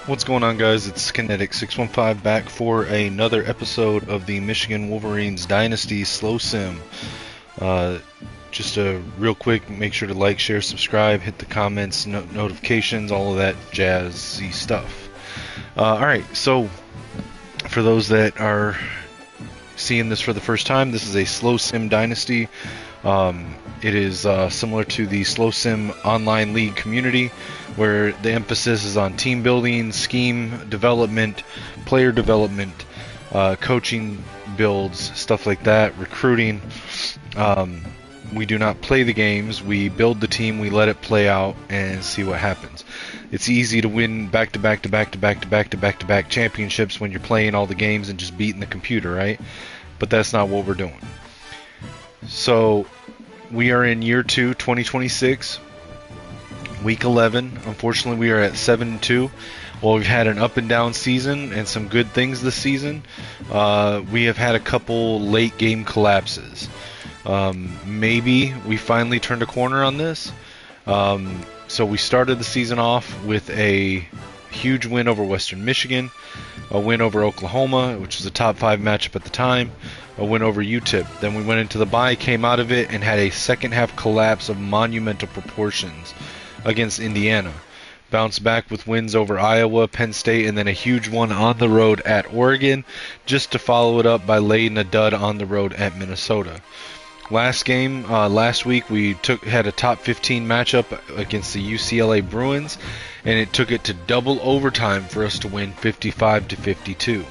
What's going on, guys? It's Kinetic615 back for another episode of the Michigan Wolverines Dynasty Slow Sim. Uh, just a real quick, make sure to like, share, subscribe, hit the comments, notifications, all of that jazzy stuff. Alright, so for those that are seeing this for the first time, this is a Slow Sim Dynasty. It is similar to the Slow Sim Online League community, where the emphasis is on team building, scheme development, player development, coaching builds, stuff like that, recruiting. We do not play the games. We build the team, we let it play out, and see what happens. It's easy to win back-to-back championships when you're playing all the games and just beating the computer, right? But that's not what we're doing. So we are in year 2, 2026, week 11. Unfortunately, we are at 7-2. Well, we've had an up and down season and some good things this season. We have had a couple late game collapses. Maybe we finally turned a corner on this. So we started the season off with a huge win over Western Michigan, a win over Oklahoma, which was a top 5 matchup at the time, a win over UTEP. Then we went into the bye, came out of it, and had a second half collapse of monumental proportions against Indiana. Bounced back with wins over Iowa, Penn State, and then a huge one on the road at Oregon, just to follow it up by laying a dud on the road at Minnesota. Last week we had a top 15 matchup against the UCLA Bruins, and it took it to double overtime for us to win 55-52.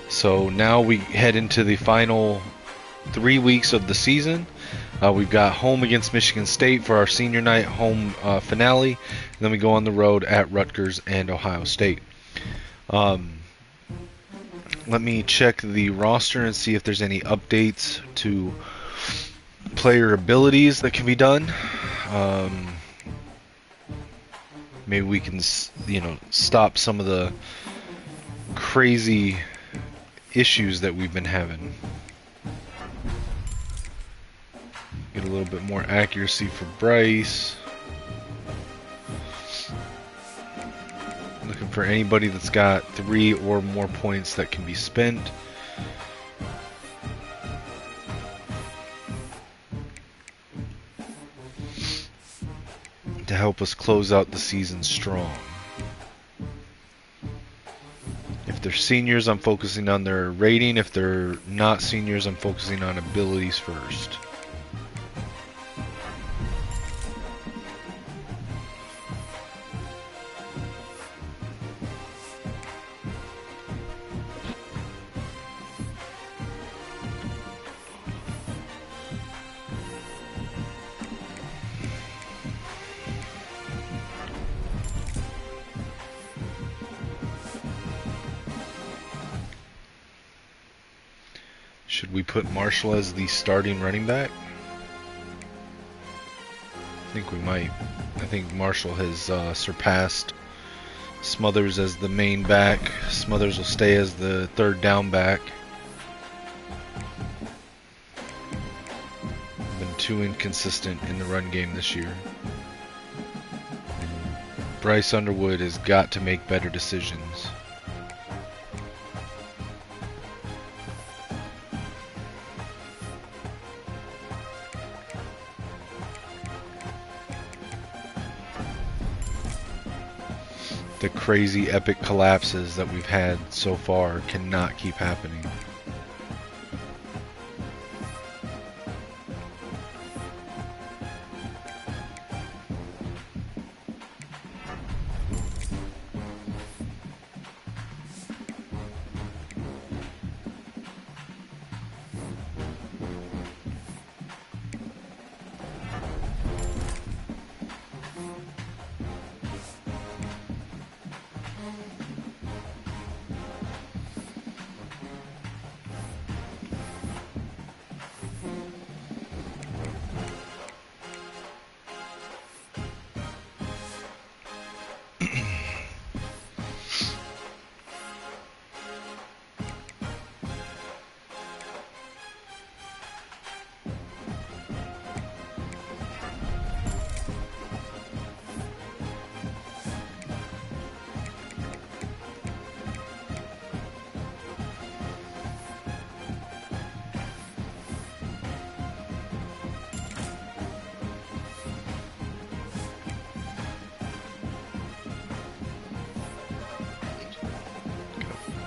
So now we head into the final 3 weeks of the season. We've got home against Michigan State for our senior night home finale, and then we go on the road at Rutgers and Ohio State. Let me check the roster and see if there's any updates to player abilities that can be done. Maybe we can, stop some of the crazy issues that we've been having. Get a little bit more accuracy for Bryce. Looking for anybody that's got 3 or more points that can be spent. To help us close out the season strong. If they're seniors, I'm focusing on their rating. If they're not seniors, I'm focusing on abilities first. Should we put Marshall as the starting running back? I think we might. I think Marshall has surpassed Smothers as the main back. Smothers will stay as the third down back. Been too inconsistent in the run game this year. Bryce Underwood has got to make better decisions. The crazy epic collapses that we've had so far cannot keep happening.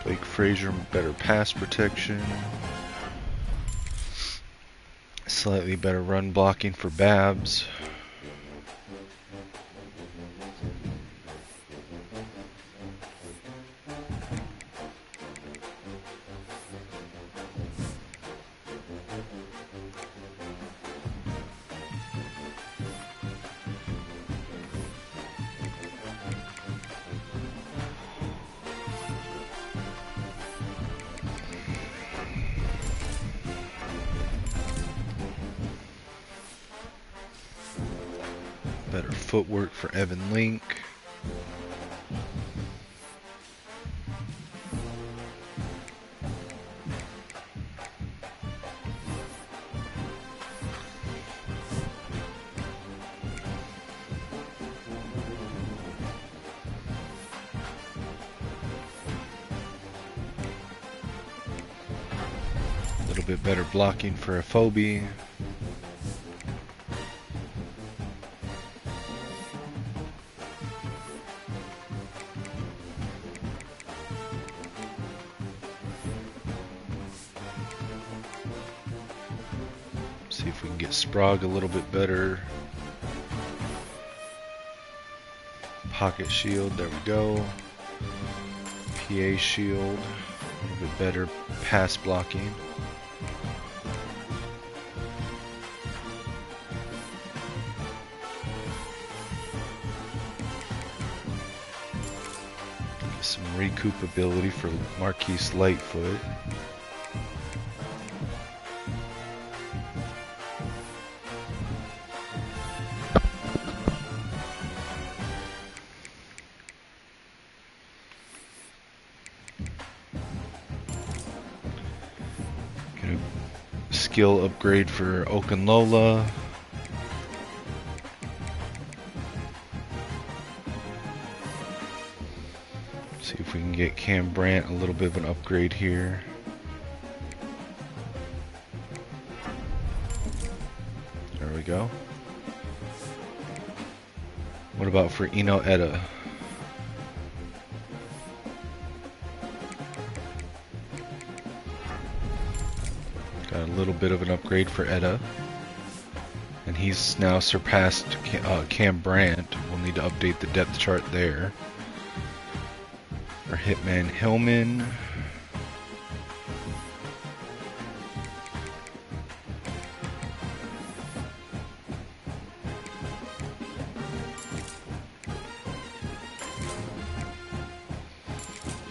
Blake Frazier, better pass protection. Slightly better run blocking for Babs. Better footwork for Evan Link. A little bit better blocking for Afobe. See if we can get Sprague a little bit better. Pocket shield, there we go. PA shield, a little bit better pass blocking. Get some recoup ability for Marquise Lightfoot. Skill upgrade for Okunlola. See if we can get Cam Brandt a little bit of an upgrade here. There we go. What about for Eno Etta? Got a little bit of an upgrade for Etta. And he's now surpassed Cam Brandt. We'll need to update the depth chart there. For Hitman Hillman.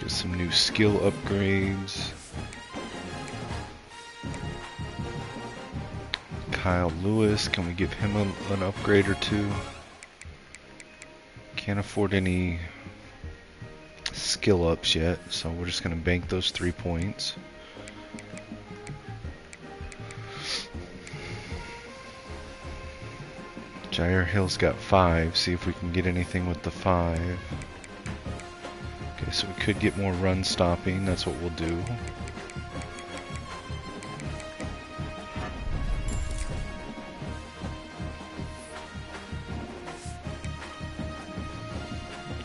Get some new skill upgrades. Kyle Lewis, can we give him an upgrade or two? Can't afford any skill ups yet, so we're just going to bank those 3 points. Jair Hill's got 5, see if we can get anything with the 5. Okay, so we could get more run stopping, that's what we'll do.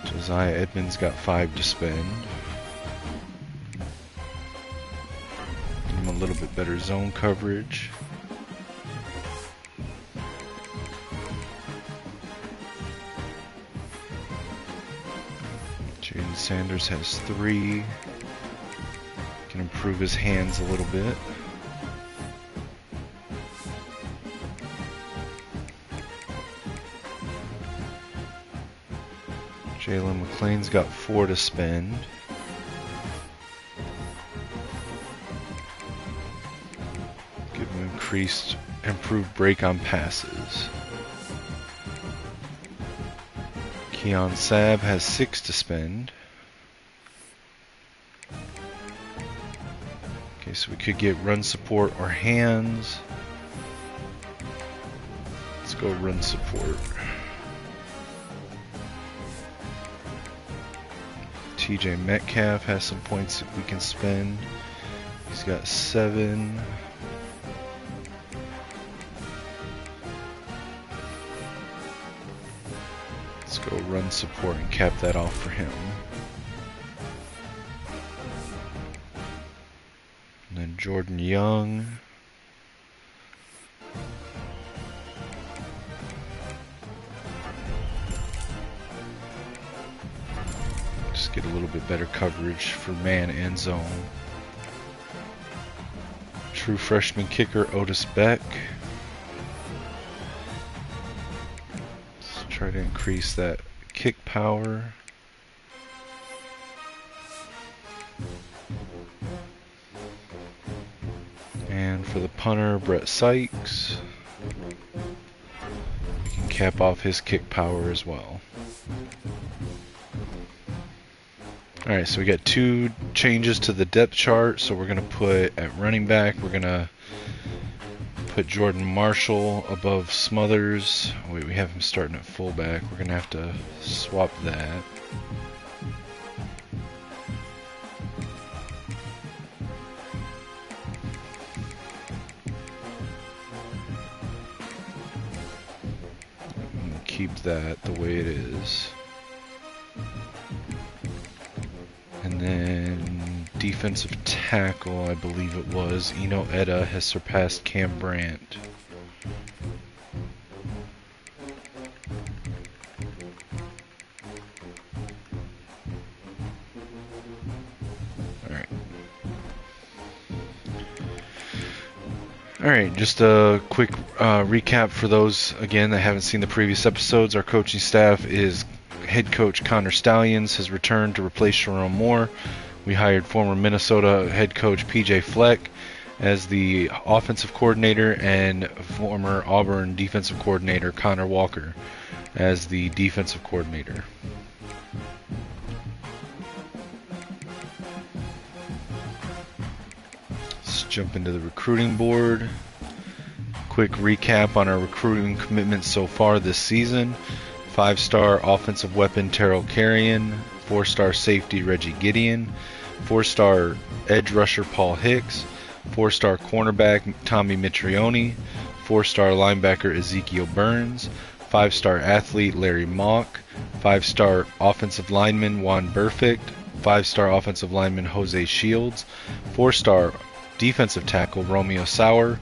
Josiah Edmonds got 5 to spend. Give him a little bit better zone coverage. Jaden Sanders has 3. Can improve his hands a little bit. Jalen McLean's got 4 to spend. Give him improved break on passes. Keon Sabb has 6 to spend. Okay, so we could get run support or hands. Let's go run support. TJ Metcalf has some points that we can spend. He's got 7. Let's go run support and cap that off for him. Jordan Young. Just get a little bit better coverage for man and zone. True freshman kicker Otis Beck. Let's try to increase that kick power. And for the punter, Brett Sykes. We can cap off his kick power as well. Alright, so we got 2 changes to the depth chart. So we're going to put at running back, we're going to put Jordan Marshall above Smothers. Wait, we have him starting at fullback. We're going to have to swap that. Keep that the way it is. And then defensive tackle, I believe it was, Eno Etta has surpassed Cam Brandt. Alright, just a quick recap for those, again, that haven't seen the previous episodes. Our coaching staff is head coach Connor Stallions has returned to replace Sharon Moore. We hired former Minnesota head coach PJ Fleck as the offensive coordinator and former Auburn defensive coordinator Connor Walker as the defensive coordinator. Let's jump into the recruiting board. Quick recap on our recruiting commitments so far this season. 5-star offensive weapon Terrell Carrion, 4-star safety Reggie Gideon, 4-star edge rusher Paul Hicks, 4-star cornerback Tommy Mitrione, 4-star linebacker Ezekiel Burns, 5-star athlete Larry Mock, 5-star offensive lineman Juan Burfict, 5-star offensive lineman Jose Shields, 4-star defensive tackle Romeo Sauer,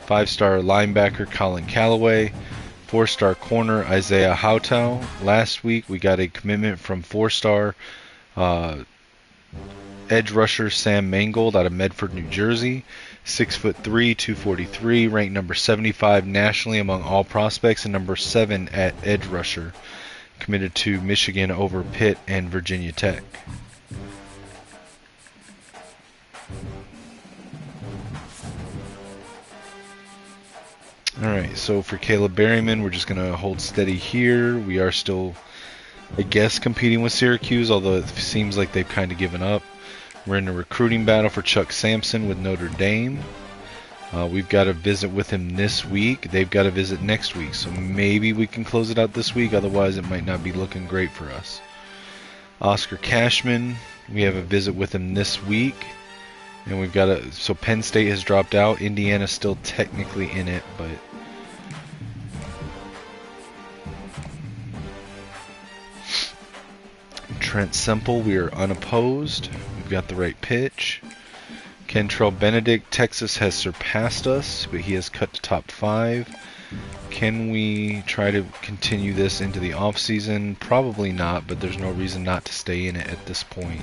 5-star linebacker Colin Callaway, 4-star corner Isaiah Houtow. Last week we got a commitment from 4-star edge rusher Sam Mangold out of Medford, New Jersey. 6'3", 243, ranked number 75 nationally among all prospects and number 7 at edge rusher. Committed to Michigan over Pitt and Virginia Tech. Alright, so for Caleb Berryman, we're just going to hold steady here. We are still, I guess, competing with Syracuse, although it seems like they've kind of given up. We're in a recruiting battle for Chuck Sampson with Notre Dame. We've got to visit with him this week. They've got to visit next week, so maybe we can close it out this week. Otherwise, it might not be looking great for us. Oscar Cashman, we have a visit with him this week. And we've got a, so Penn State has dropped out. Indiana's still technically in it, but Trent Semple, we are unopposed. We've got the right pitch. Kentrell Benedict, Texas has surpassed us, but he has cut to top 5. Can we try to continue this into the offseason? Probably not, but there's no reason not to stay in it at this point.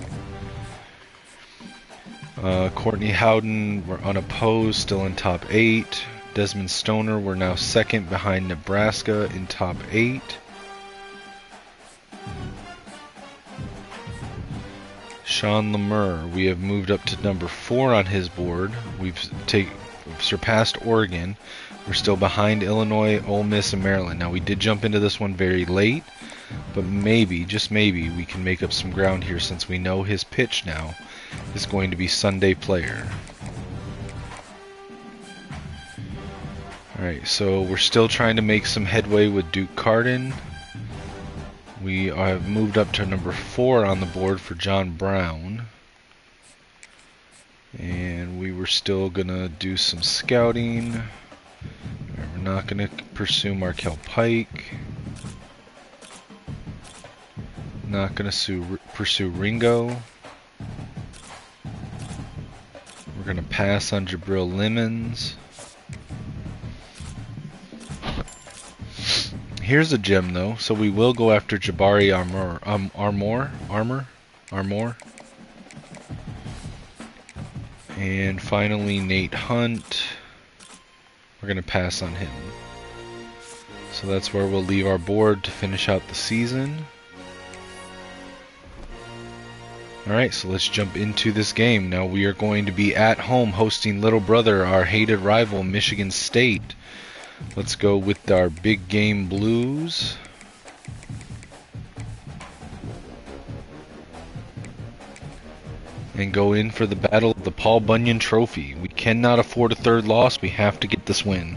Courtney Howden, we're unopposed, still in top 8. Desmond Stoner, we're now second behind Nebraska in top 8. Sean Lemur, we have moved up to number 4 on his board. We've surpassed Oregon. We're still behind Illinois, Ole Miss, and Maryland. Now, we did jump into this one very late, but maybe, just maybe, we can make up some ground here since we know his pitch now is going to be Sunday Player. Alright, so we're still trying to make some headway with Duke Carden. We have moved up to number 4 on the board for John Brown. And we were still going to do some scouting. We're not going to pursue Markel Pike. Not going to pursue Ringo. We're We're going to pass on Jabril Lemons. Here's a gem though, so we will go after Jabari Armour. And finally Nate Hunt. We're going to pass on him. So that's where we'll leave our board to finish out the season. Alright, so let's jump into this game. Now we are going to be at home hosting little brother, our hated rival, Michigan State. Let's go with our big game Blues. And go in for the battle of the Paul Bunyan Trophy. We cannot afford a third loss. We have to get this win.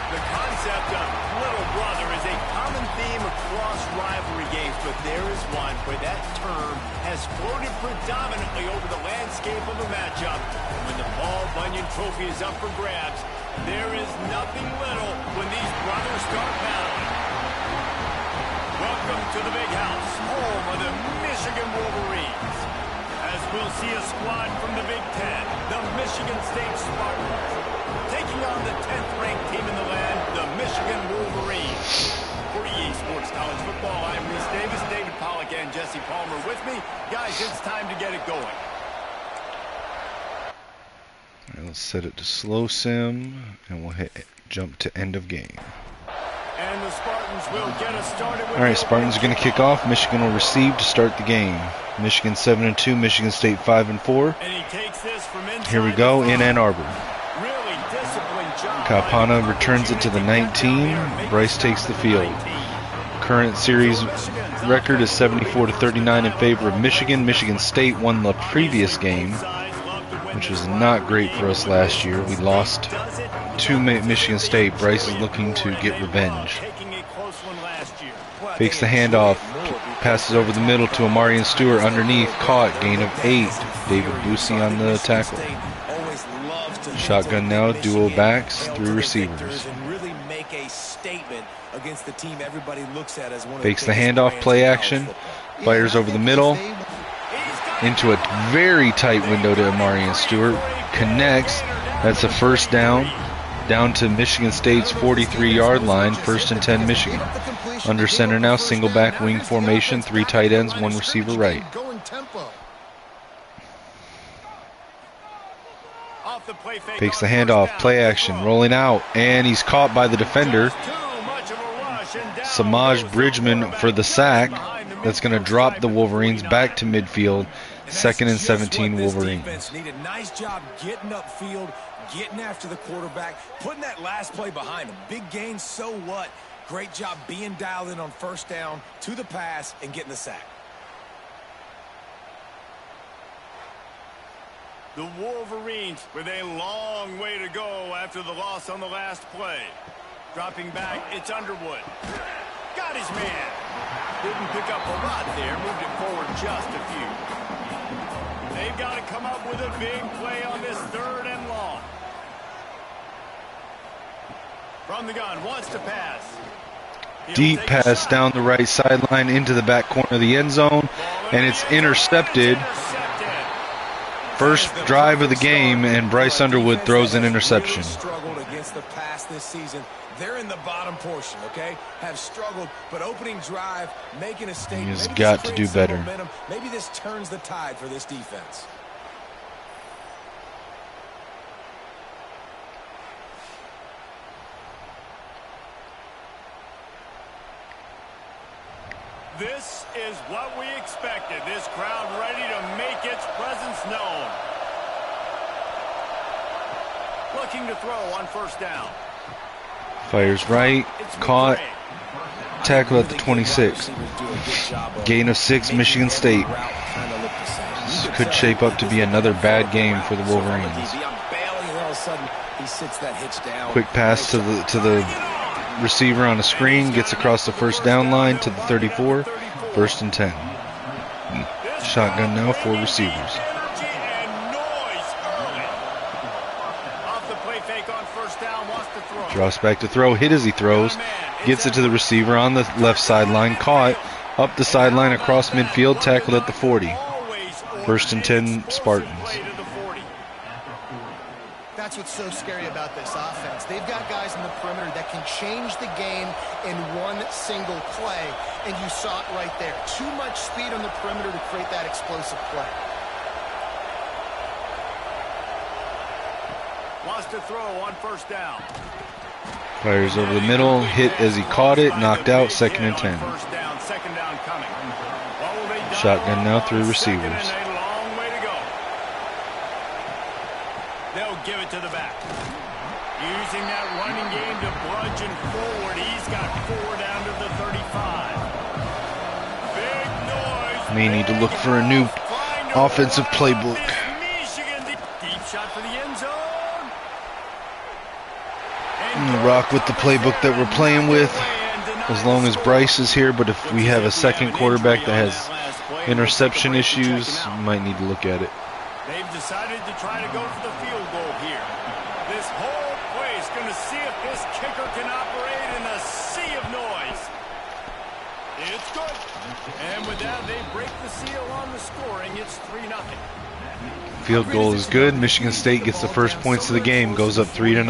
The concept of little brother is a common theme across rivalry games, but there is one where that term has floated predominantly over the landscape of a matchup. And when the Paul Bunyan Trophy is up for grabs, there is nothing little when these brothers start battling. Welcome to the big house, home of the Michigan Wolverines. As we'll see a squad from the Big Ten, the Michigan State Spartans, taking on the 10th-ranked team in the land, the Michigan Wolverines. For EA Sports College Football, I'm Reese Davis, David Pollack, and Jesse Palmer with me. Guys, it's time to get it going. All right, let's set it to slow sim, and we'll hit jump to end of game. And the Spartans will get us started with. All right, Spartans are going to kick off. Michigan will receive to start the game. Michigan 7-2, Michigan State 5-4. And he takes this from inside. Here we go in Ann Arbor. Really disciplined job. Kapana returns it to the 19. Bryce takes the field. Current series record is 74-39 in favor of Michigan. Michigan State won the previous game, which was not great for us last year. We lost to Michigan State. Bryce is looking to get revenge. Fakes the handoff, passes over the middle to Amarian Stewart underneath, caught, gain of 8. David Busey on the tackle. Shotgun now, duo backs, 3 receivers. Fakes the handoff, play action, fires over the middle, into a very tight window to Amarian Stewart, connects, that's a first down to Michigan State's 43-yard line, 1st and 10 Michigan. Under center now, single back wing formation, 3 tight ends, 1 receiver right. Fakes the handoff, play action, rolling out, and he's caught by the defender, Samaj Bridgman for the sack. That's going to drop the Wolverines back to midfield. 2nd and 17 Wolverines. Need a nice job getting upfield, getting after the quarterback, putting that last play behind him. Big gain, so what? Great job being dialed in on first down, to the pass, and getting the sack. The Wolverines with a long way to go after the loss on the last play. Dropping back, it's Underwood. Got his man. Didn't pick up a lot there, moved it forward just a few. They've got to come up with a big play on this 3rd and long. From the gun, wants to pass. Deep pass down the right sideline into the back corner of the end zone, and it's intercepted. First drive of the game, and Bryce Underwood throws an interception. Struggled against the pass this season. They're in the bottom portion, okay? Have struggled, but opening drive, making a statement. He's got to do better. Maybe this turns the tide for this defense. This is what we expected. This crowd ready to make its presence known. Looking to throw on first down. Fires right, caught, tackle at the 26. Gain of 6, Michigan State. This could shape up to be another bad game for the Wolverines. Quick pass to the receiver on a screen, gets across the first down line to the 34, 1st and 10. Shotgun now, 4 receivers. Drops back to throw, hit as he throws, gets it to the receiver on the left sideline, caught, Up the sideline, across midfield, tackled at the 40. First and 10 Spartans. That's what's so scary about this offense. They've got guys in the perimeter that can change the game in one single play, and you saw it right there. Too much speed on the perimeter to create that explosive play. Wants to throw on first down. Fires over the middle, hit as he caught it, knocked out, second and 10. Second down coming. Shotgun now, 3 receivers. They'll give it to the back. Using that running game to bludgeon forward. He's got 4 down to the 35. Big noise. May need to look for a new offensive playbook. Deep shot for the end zone. Rock with the playbook that we're playing with as long as Bryce is here, but if we have a second quarterback that has interception issues, we might need to look at it. They've decided to try to go for the field goal here. This whole play is going to see if this kicker can operate in a sea of noise. It's good. And with that, they break the seal on the scoring. It's 3-0. Field goal is good. Michigan State gets the first points of the game, goes up 3-0.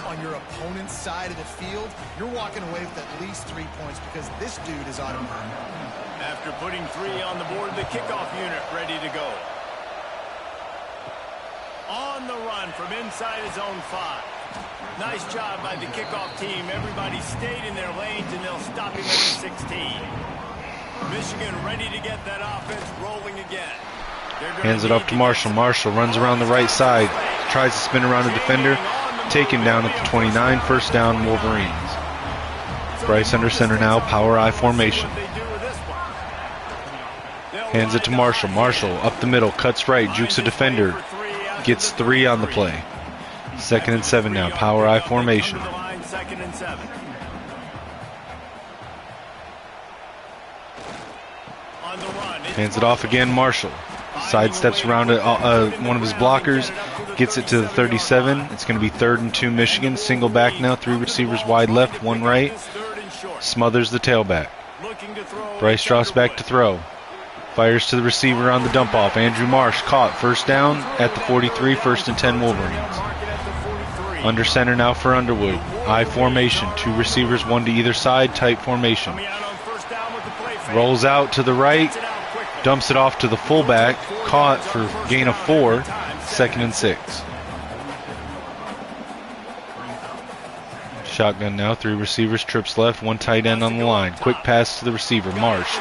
On your opponent's side of the field, you're walking away with at least 3 points because this dude is automatic. After putting 3 on the board, the kickoff unit ready to go. On the run from inside his own 5. Nice job by the kickoff team. Everybody stayed in their lanes, and they'll stop him at the 16. Michigan ready to get that offense rolling again. Hands it off to Marshall. Marshall runs around the right side, tries to spin around a defender, taken down at the 29, first down Wolverines. Bryce under center now, power I formation. Hands it to Marshall. Marshall up the middle, cuts right, jukes a defender, gets 3 on the play. Second and 7 now, power I formation. Hands it off again, Marshall. Sidesteps around one of his blockers, gets it to the 37. It's going to be 3rd and 2 Michigan. Single back now, 3 receivers wide left, 1 right. Smothers the tailback. Bryce drops back to throw. Fires to the receiver on the dump off. Andrew Marsh caught. First down at the 43, 1st and 10 Wolverines. Under center now for Underwood. I formation. 2 receivers, 1 to either side. Tight formation. Rolls out to the right. Dumps it off to the fullback. Caught for gain of 4. 2nd and 6. Shotgun now. 3 receivers. Trips left. 1 tight end on the line. Quick pass to the receiver. Marsh.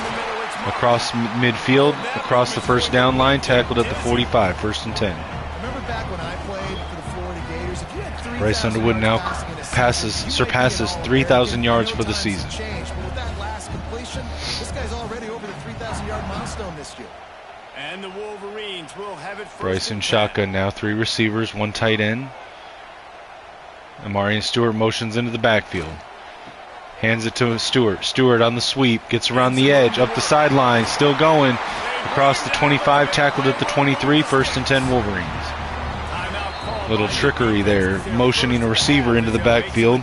Across midfield. Across the first down line. Tackled at the 45. 1st and 10. Bryce Underwood now surpasses 3,000 yards for the season. And the Wolverines will have it. Bryce in shotgun now, 3 receivers, 1 tight end. Amarian Stewart motions into the backfield. Hands it to Stewart. Stewart on the sweep, gets around the edge, up the sideline, still going. Across the 25, tackled at the 23, 1st and 10 Wolverines. Little trickery there, motioning a receiver into the backfield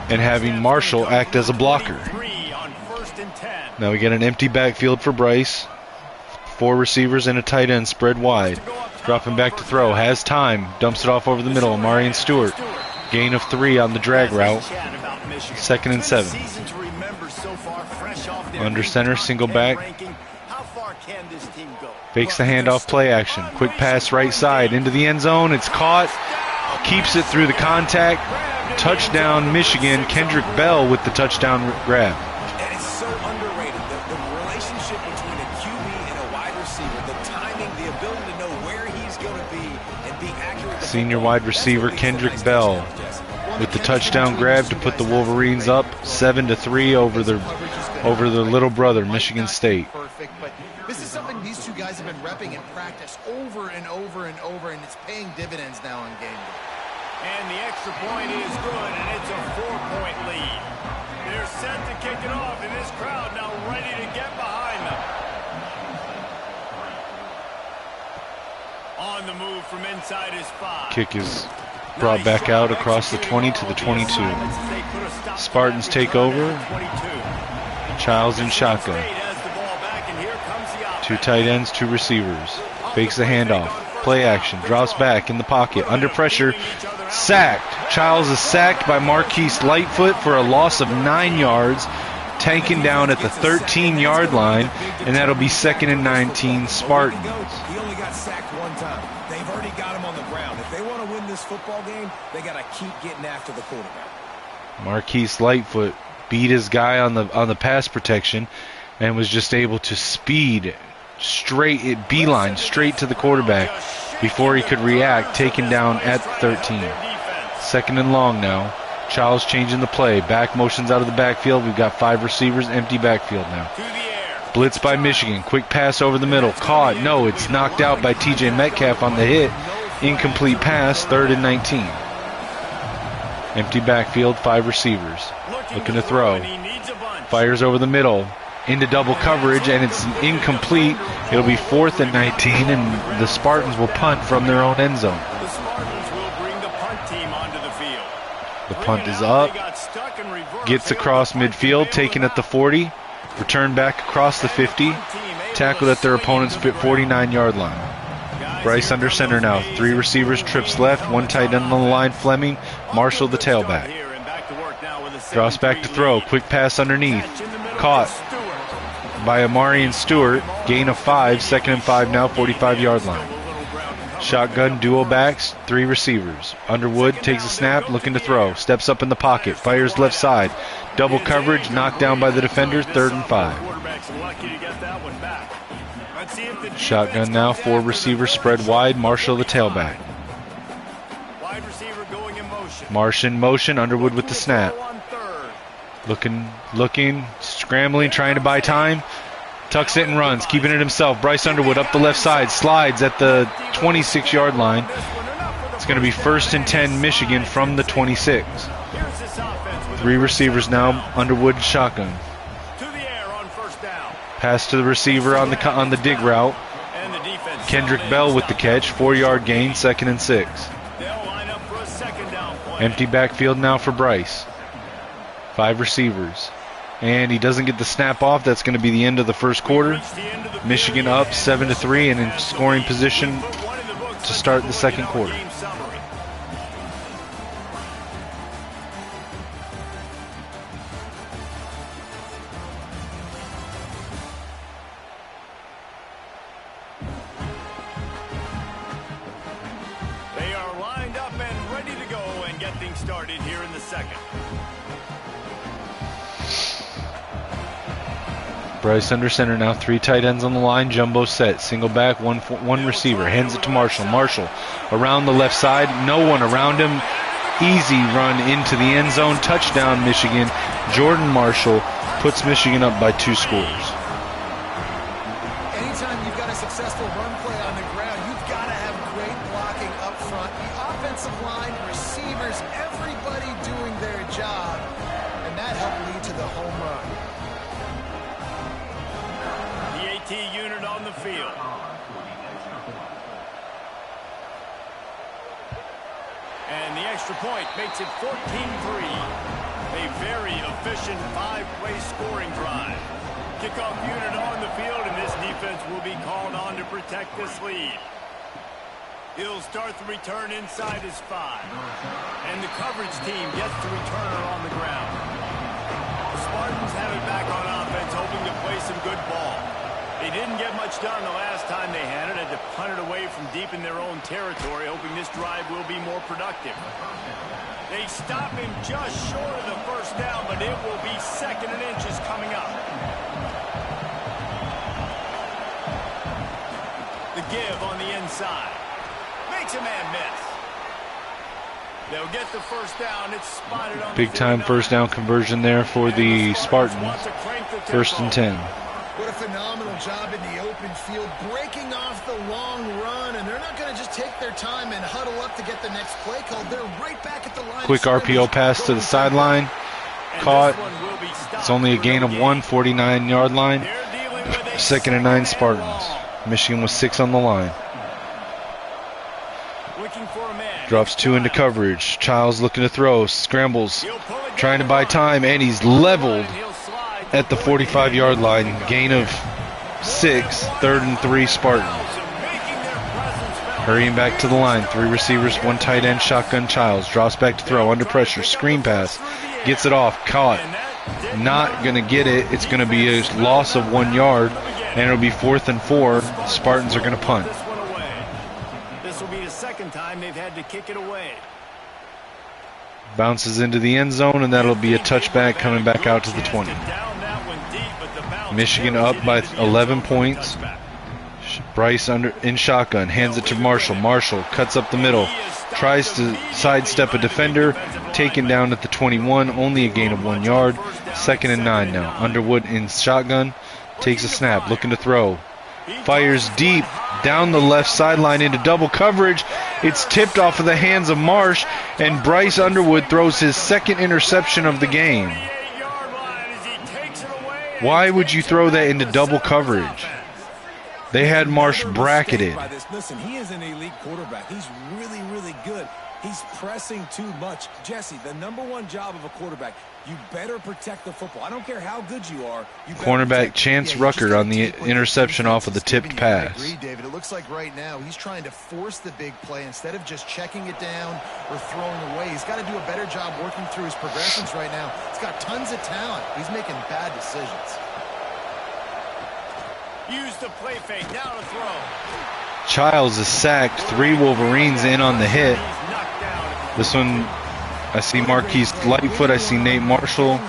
and having Marshall act as a blocker. Now we get an empty backfield for Bryce. 4 receivers and a tight end spread wide. Dropping back to throw. Has time. Dumps it off over the middle. Amarian Stewart. Gain of 3 on the drag route. 2nd and 7. Under center. Single back. Fakes the handoff play action. Quick pass right side into the end zone. It's caught. Keeps it through the contact. Touchdown Michigan. Kendrick Bell with the touchdown grab. Senior wide receiver Kendrick Bell with the touchdown grab to put the Wolverines up 7-3 over their little brother Michigan State. But this is something these two guys have been repping in practice over and over and over, and it's paying dividends now on game day. And the extra point is good, and it's a 4-point lead. They're set to kick it off, and this crowd now ready to get behind them. On the move from inside his 5. Kick is brought back out across the 20 to the 22. Spartans take over. Childs in shotgun. 2 tight ends, 2 receivers. Fakes the handoff. Play action. Drops back in the pocket. Under pressure. Sacked. Childs is sacked by Marquise Lightfoot for a loss of 9 yards. Tanking down at the 13-yard line. And that'll be 2nd and 19 Spartans. He only got sacked one time. They've already got him on the ground. If they want to win this football game, they got to keep getting after the quarterback. Marquise Lightfoot beat his guy on the pass protection and was just able to speed beeline straight to the quarterback before he could react, taken down at 13. 2nd and long now. Childs changing the play. Back motions out of the backfield. We've got 5 receivers. Empty backfield now. Blitz by Michigan. Quick pass over the middle. Caught. No, it's knocked out by TJ Metcalf on the hit. Incomplete pass. 3rd and 19. Empty backfield. 5 receivers. Looking to throw. Fires over the middle. Into double coverage, and it's incomplete. It'll be 4th and 19, and the Spartans will punt from their own end zone. The Spartans will bring the punt team onto the field. The punt is up. Gets across midfield, taken at the 40. Returned back across the 50. Tackled at their opponent's 49-yard line. Bryce under center now. 3 receivers, trips left. 1 tight end on the line. Fleming. Marshall the tailback. Drops back to throw. Quick pass underneath. Caught by Amarian Stewart. Gain of 5. 2nd and 5 now. 45-yard line. Shotgun, duo backs, 3 receivers. Underwood takes a snap, looking to throw. Steps up in the pocket. Fires left side. Double coverage. Knocked down by the defenders. 3rd and 5. Shotgun now. 4 receivers spread wide. Marshall the tailback. Marsh in motion. Underwood with the snap. Looking, scrambling, trying to buy time. Tucks it and runs, keeping it himself. Bryce Underwood up the left side, slides at the 26-yard line. It's going to be 1st and 10 Michigan from the 26. 3 receivers now. Underwood shotgun. Pass to the receiver on the dig route. Kendrick Bell with the catch. 4-yard gain. 2nd and 6. Empty backfield now for Bryce. 5 receivers. And he doesn't get the snap off. That's going to be the end of the first quarter. Michigan up 7-3 and in scoring position to start the second quarter. They are lined up and ready to go and get things started here in the second. Bryce under center now. 3 tight ends on the line. Jumbo set. Single back. One receiver. Hands it to Marshall. Marshall around the left side. No one around him. Easy run into the end zone. Touchdown Michigan. Jordan Marshall puts Michigan up by 2 scores. Anytime you've got a successful run play on the ground, you've got to have great blocking up front. The offensive line, receivers, everybody doing their job. And that helped lead to the home run. Unit on the field. And the extra point makes it 14-3. A very efficient 5-play scoring drive. Kickoff unit on the field, and this defense will be called on to protect this lead. He'll start the return inside his 5. And the coverage team gets the returner on the ground. The Spartans have it back on offense, hoping to play some good ball. They didn't get much done the last time they had it. Had to punt it away from deep in their own territory, hoping this drive will be more productive. They stop him just short of the first down, but it will be 2nd and inches coming up. The give on the inside. Makes a man miss. They'll get the first down. It's spotted on Big time first down conversion there for the Spartans. 1st and 10. What a phenomenal job in the open field, breaking off the long run, and they're not going to just take their time and huddle up to get the next play called. They're right back at the line. Quick RPO pass to the sideline. Caught. It's only a gain of 1, 49-yard line. 2nd and 9 Spartans. Michigan with 6 on the line. Drops 2 into coverage. Childs looking to throw. Scrambles. Trying to buy time, and he's leveled at the 45-yard line. Gain of 6, 3rd and 3 Spartans. Hurrying back to the line. 3 receivers, 1 tight end, shotgun. Childs drops back to throw, under pressure, screen pass, gets it off, caught. Not going to get it. It's going to be a loss of 1 yard, and it'll be 4th and 4. Spartans are going to punt. This will be the second time they've had to kick it away. Bounces into the end zone, and that'll be a touchback coming back out to the 20. Michigan up by 11 points. Bryce in shotgun, hands it to Marshall. Marshall cuts up the middle, tries to sidestep a defender, taken down at the 21, only a gain of 1 yard. 2nd and 9 now. Underwood in shotgun, takes a snap, looking to throw. Fires deep down the left sideline into double coverage. It's tipped off of the hands of Marsh, and Bryce Underwood throws his 2nd interception of the game. Why would you throw that into double coverage? They had Marsh bracketed. Listen, he is an elite quarterback. He's really, really good. He's pressing too much. Jesse, the #1 job of a quarterback, you better protect the football. I don't care how good you are. Cornerback Chance Rucker on the interception off of the tipped pass. I agree, David. It looks like right now he's trying to force the big play instead of just checking it down or throwing away. He's got to do a better job working through his progressions right now. He's got tons of talent. He's making bad decisions. Use the play fake, now to throw. Childs is sacked. 3 Wolverines in on the hit. This one, I see Marquise Lightfoot. I see Nate Marshall.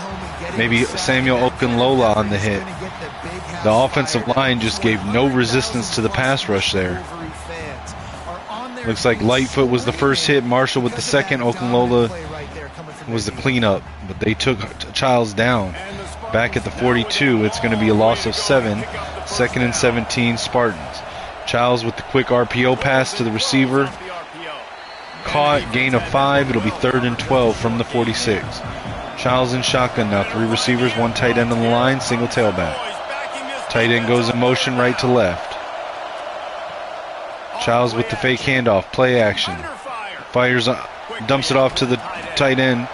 Maybe Samuel Okunlola on the hit. The offensive line just gave no resistance to the pass rush there. Looks like Lightfoot was the first hit. Marshall with the second. Okunlola was the cleanup. But they took Childs down. Back at the 42, it's going to be a loss of 7. 2nd and 17 Spartans. Childs with the quick RPO pass to the receiver. Caught, gain of 5. It'll be 3rd and 12 from the 46. Childs in shotgun now. 3 receivers, 1 tight end on the line, single tailback. Tight end goes in motion right to left. Childs with the fake handoff, play action. Fires, dumps it off to the tight end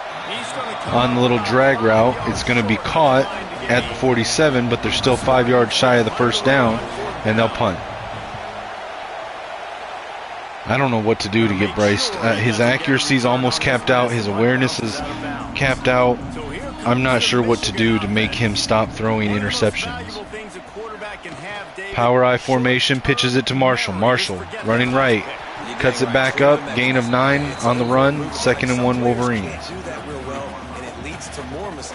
on the little drag route. It's going to be caught at the 47, but they're still 5 yards shy of the first down, and they'll punt. I don't know what to do to get Bryce. His accuracy's almost capped out. His awareness is capped out. I'm not sure what to do to make him stop throwing interceptions. Power I formation, pitches it to Marshall. Marshall running right. Cuts it back up. Gain of 9 on the run. 2nd and 1 Wolverines.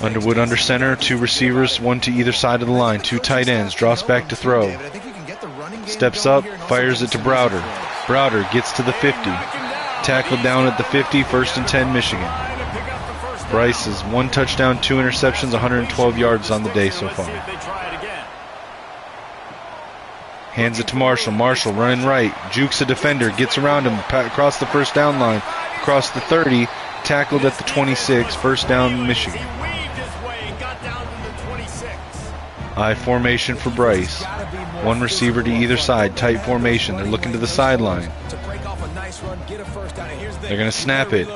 Underwood under center. 2 receivers, 1 to either side of the line. 2 tight ends. Drops back to throw. Steps up. Fires it to Browder. Browder gets to the 50. Tackled down at the 50. 1st and 10 Michigan. Bryce is 1 touchdown, 2 interceptions, 112 yards on the day so far. Hands it to Marshall. Marshall running right. Jukes a defender. Gets around him. Across the first down line. Across the 30. Tackled at the 26. 1st down Michigan. I formation for Bryce. 1 receiver to either side. Tight formation. They're looking to the sideline. They're going to snap it.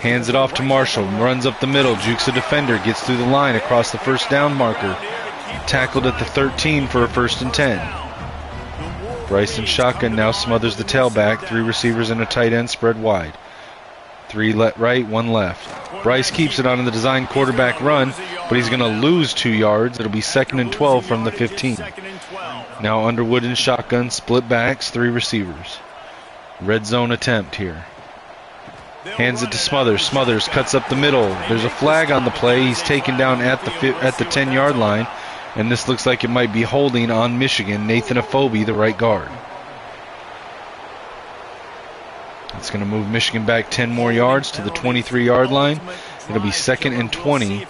Hands it off to Marshall. Runs up the middle. Jukes a defender. Gets through the line across the first down marker. Tackled at the 13 for a 1st and 10. Bryce in shotgun now smothers the tailback. 3 receivers and a tight end spread wide. 3 right, 1 left. Bryce keeps it on the design quarterback run, but he's going to lose 2 yards. It'll be 2nd and 12 from the 15. Now Underwood in shotgun, split backs, 3 receivers. Red zone attempt here. Hands it to Smothers. Smothers cuts up the middle. There's a flag on the play. He's taken down at the 10-yard line, and this looks like it might be holding on Michigan. Nathan Afobe, the right guard. It's going to move Michigan back 10 more yards to the 23-yard line. It'll be 2nd and 20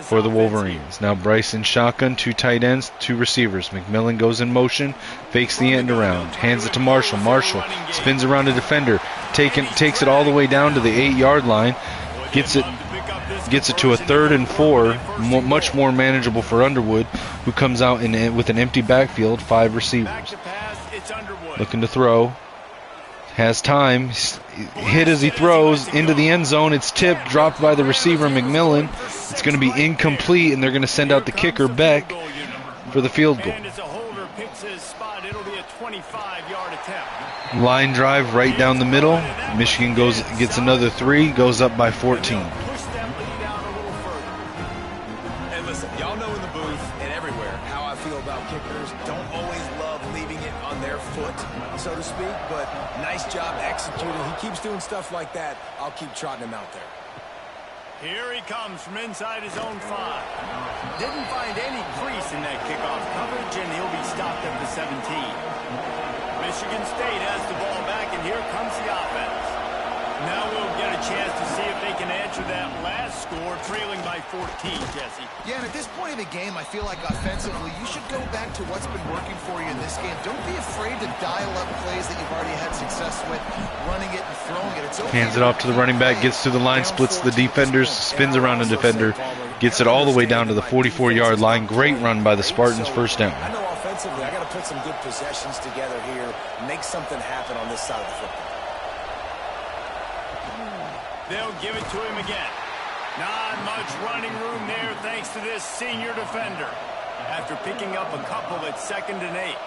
for the Wolverines. Now Bryce in shotgun, 2 tight ends, 2 receivers. McMillan goes in motion, fakes the end around, hands it to Marshall. Marshall spins around a defender, takes it all the way down to the 8-yard line, gets it to a 3rd and 4, much more manageable for Underwood, who comes out with an empty backfield, 5 receivers. Looking to throw. Has time. Hit as he throws into the end zone. It's tipped, dropped by the receiver, McMillan. It's going to be incomplete, and they're going to send out the kicker, Beck, for the field goal. Line drive right down the middle. Michigan gets another 3, goes up by 14. And listen, y'all know in the booth and everywhere how I feel about kickers. Don't always love leaving it on their foot, so to speak, but nice job executing. He keeps doing stuff like that. I'll keep trotting him out there. Here he comes from inside his own 5. Didn't find any crease in that kickoff coverage, and he'll be stopped at the 17. Michigan State has the ball back, and here comes the offense. Now we'll get a chance to see if they can answer that last score, trailing by 14, Jesse. Yeah, and at this point in the game, I feel like offensively, you should go back to what's been working for you in this game. Don't be afraid to dial up plays that you've already had success with, running it and throwing it. It's okay. Hands it off to the running back, gets to the line, splits the defenders, spins around a defender, gets it all the way down to the 44-yard line. Great run by the Spartans, first down. I know offensively, I got to put some good possessions together here, make something happen on this side of the football. They'll give it to him again. Not much running room there thanks to this senior defender. After picking up a couple at 2nd and 8.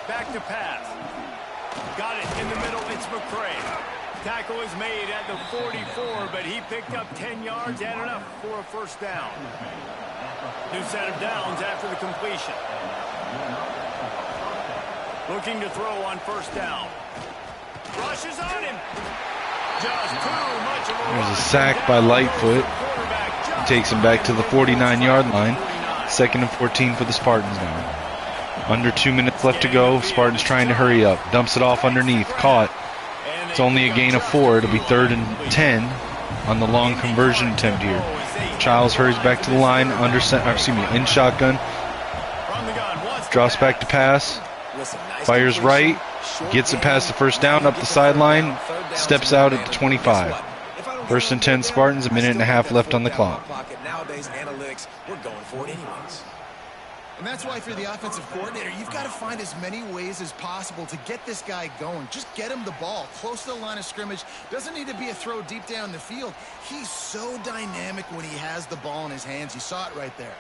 Back to pass. Got it in the middle. It's McCray. Tackle is made at the 44, but he picked up 10 yards and enough for a first down. New set of downs after the completion. Looking to throw on first down. Rushes on him. Just too much of a There's a sack by Lightfoot. Takes him back to the 49-yard line. 2nd and 14 for the Spartans now. Under 2 minutes left to go. Spartans trying to hurry up. Dumps it off underneath. Caught. It's only a gain of 4. It'll be 3rd and 10 on the long conversion attempt here. Childs hurries back to the line. In shotgun. Drops back to pass. Fires right. Gets it past the first down, up the sideline, steps out at the 25. 1st and 10 Spartans, a minute and a half left on the clock. Nowadays, analytics, we're going for it anyways. And that's why if you're the offensive coordinator, you've got to find as many ways as possible to get this guy going. Just get him the ball close to the line of scrimmage. Doesn't need to be a throw deep down the field. He's so dynamic when he has the ball in his hands. You saw it right there.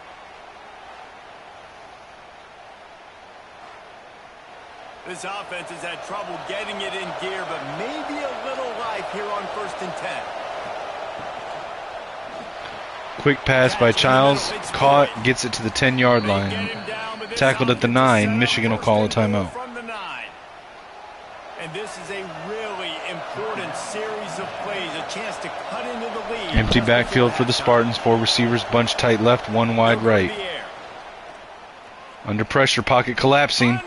This offense has had trouble getting it in gear, but maybe a little life here on 1st and 10. Quick pass by Childs. Caught. Gets it to the 10-yard line. Tackled at the 9. Michigan will call a timeout. And this is a really important series of plays, a chance to cut into the lead. Empty backfield for the Spartans. 4 receivers bunched tight left, 1 wide right. Under pressure, pocket collapsing.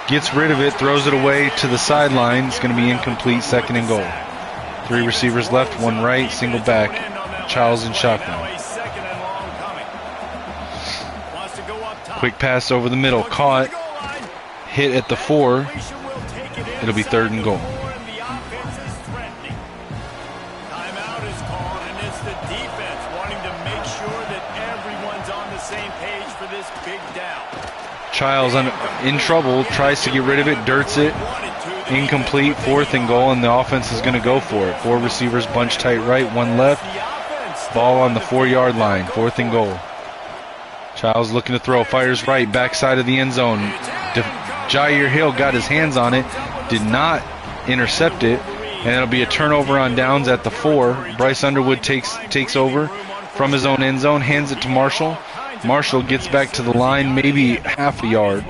Gets rid of it, throws it away to the sideline. It's going to be incomplete, 2nd and goal. 3 receivers left, 1 right, single back. Childs in shotgun. Quick pass over the middle, caught. Hit at the 4. It'll be 3rd and goal. Timeout is called, and it's the defense wanting to make sure that everyone's on the same page for this big down. Childs in trouble, tries to get rid of it, dirts it, incomplete, 4th and goal, and the offense is going to go for it. 4 receivers bunched tight right, 1 left, ball on the 4-yard line, 4th and goal. Childs looking to throw, fires right, backside of the end zone. Jair Hill got his hands on it, did not intercept it, and it'll be a turnover on downs at the 4. Bryce Underwood takes over from his own end zone, hands it to Marshall. Marshall gets back to the line, maybe half a yard.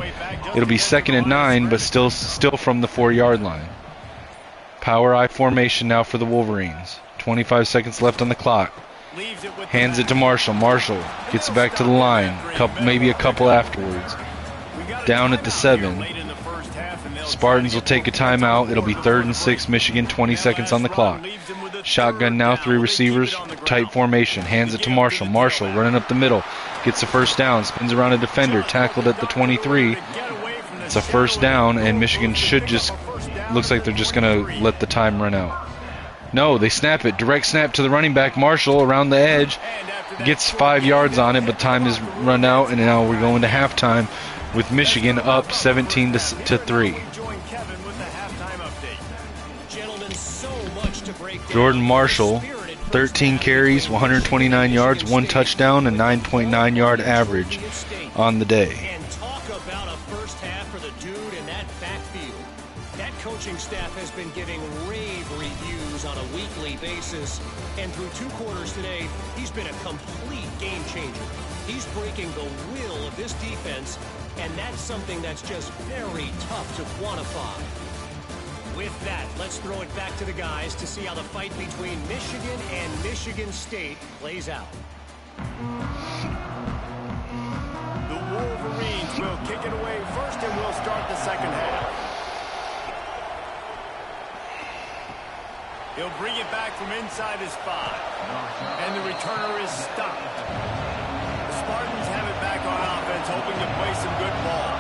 It'll be 2nd and 9, but still from the 4-yard line. Power I formation now for the Wolverines. 25 seconds left on the clock. Hands it to Marshall. Marshall gets it back to the line. Maybe a couple afterwards. Down at the 7. Spartans will take a timeout. It'll be 3rd and 6, Michigan, 20 seconds on the clock. Shotgun now, 3 receivers, tight formation. Hands it to Marshall. Marshall running up the middle. Gets the first down, spins around a defender, tackled at the 23. It's a first down, and Michigan looks like they're just going to let the time run out. No, they snap it. Direct snap to the running back, Marshall, around the edge. Gets 5 yards on it, but time is run out, and now we're going to halftime. with Michigan up 17 to 3. Join Kevin with the halftime update. Gentlemen, so much to break down. Jordan Marshall, 13 carries, 129 yards, 1 touchdown, and 9.9 yard average on the day. And talk about a first half for the dude in that backfield. That coaching staff has been giving rave reviews on a weekly basis. And through 2 quarters today, he's been a complete game changer. He's breaking the will of this defense, and that's something that's just very tough to quantify. With that, let's throw it back to the guys to see how the fight between Michigan and Michigan State plays out. The Wolverines will kick it away first, and we'll start the second half. He'll bring it back from inside his 5. And the returner is stopped. The Spartans have it back on offense, hoping to play some good ball.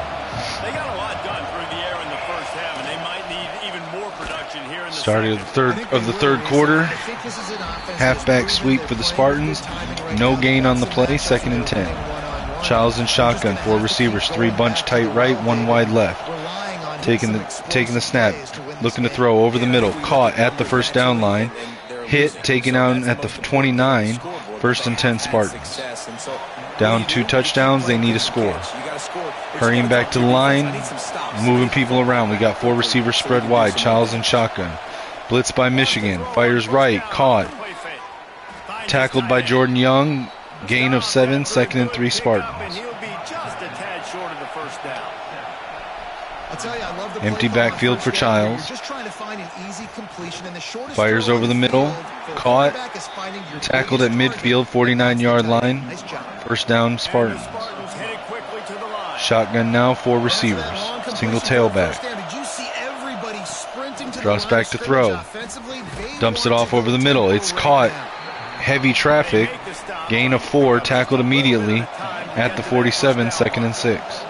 They got a lot done through the air in the first half, and they might need even more production here in the Started the third quarter. Halfback sweep for the Spartans. No gain on the play. 2nd and 10. Childs and shotgun. 4 receivers. 3 bunch tight right, 1 wide left. Taking the snap. Looking to throw over the middle. Caught at the first down line. Hit. Taken out at the 29. 1st and 10 Spartans. Down 2 touchdowns. They need a score. Hurrying back to the line. Moving people around. We got 4 receivers spread wide. Childs and shotgun. Blitz by Michigan. Fires right. Caught. Tackled by Jordan Young. Gain of 7. 2nd and 3 Spartans. He'll be just a tad short of the first down. Empty backfield for Childs. Fires over the middle. Caught. Tackled at midfield, 49-yard line. 1st down Spartans. Shotgun now, 4 receivers. Single tailback. Drops back to throw. Dumps it off over the middle. It's caught. Heavy traffic. Gain of 4. Tackled immediately at the 47. 2nd and 6.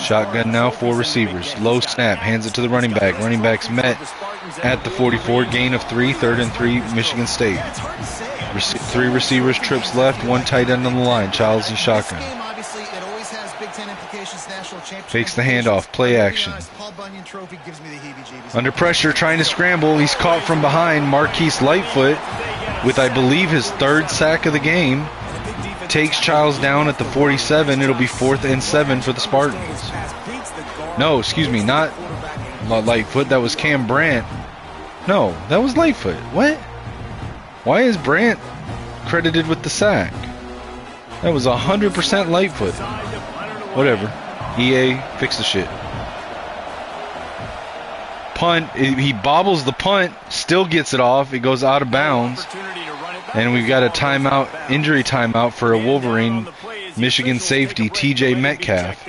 Shotgun now, 4 receivers. Low snap. Hands it to the running back. Running back's met at the 44. Gain of 3. 3rd and 3 Michigan State. 3 receivers. Trips left. 1 tight end on the line. Childs and shotgun. Fakes the handoff. Play action. Under pressure, trying to scramble. He's caught from behind. Marquise Lightfoot, with I believe his 3rd sack of the game, takes Childs down at the 47. It'll be 4th and 7 for the Spartans. No, excuse me, not Lightfoot. That was Cam Brandt. No, that was Lightfoot. What? Why is Brandt credited with the sack? That was 100% Lightfoot. Whatever. EA, fix the shit. Punt. He bobbles the punt. Still gets it off. It goes out of bounds. And we've got a timeout, injury timeout for a Wolverine, Michigan safety, TJ Metcalf.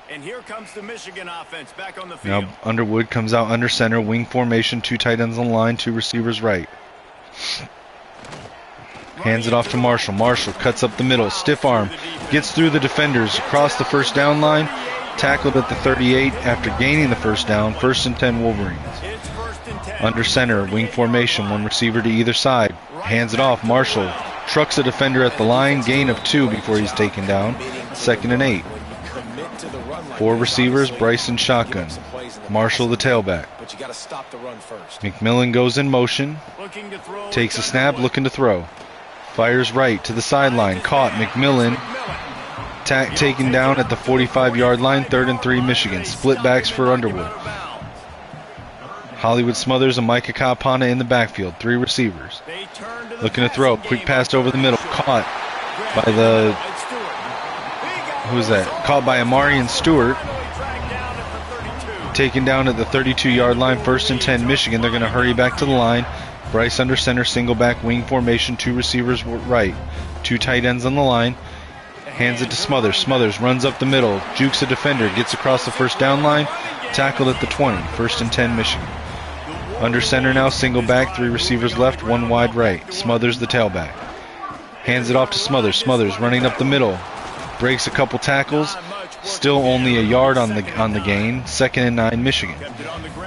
And here comes the Michigan offense back on the field. Now Underwood comes out under center, wing formation, 2 tight ends on the line, 2 receivers right. Hands it off to Marshall. Marshall cuts up the middle, stiff arm, gets through the defenders, across the 1st down line, tackled at the 38 after gaining the 1st down. 1st and 10 Wolverines. Under center, wing formation, 1 receiver to either side. Hands it off. Marshall trucks a defender at the line. Gain of 2 before he's taken down. 2nd and 8. 4 receivers. Bryson shotgun. Marshall the tailback. McMillan goes in motion. Takes a snap, looking to throw. Fires right to the sideline. Caught. McMillan taken down at the 45-yard line. 3rd and 3 Michigan. Split backs for Underwood. Hollywood Smothers and Micah Kapana in the backfield. 3 receivers. Looking to throw. Quick pass over the middle. Caught by the... Who's that? Caught by Amarian Stewart. Taken down at the 32-yard line. 1st and 10 Michigan. They're going to hurry back to the line. Bryce under center. Single back wing formation. 2 receivers right. 2 tight ends on the line. Hands it to Smothers. Smothers runs up the middle. Jukes a defender. Gets across the 1st down line. Tackled at the 20. 1st and 10 Michigan. Under center now, single back, 3 receivers left, 1 wide right. Smothers the tailback. Hands it off to Smothers. Smothers running up the middle. Breaks a couple tackles. Still only a yard on the gain. 2nd and 9 Michigan.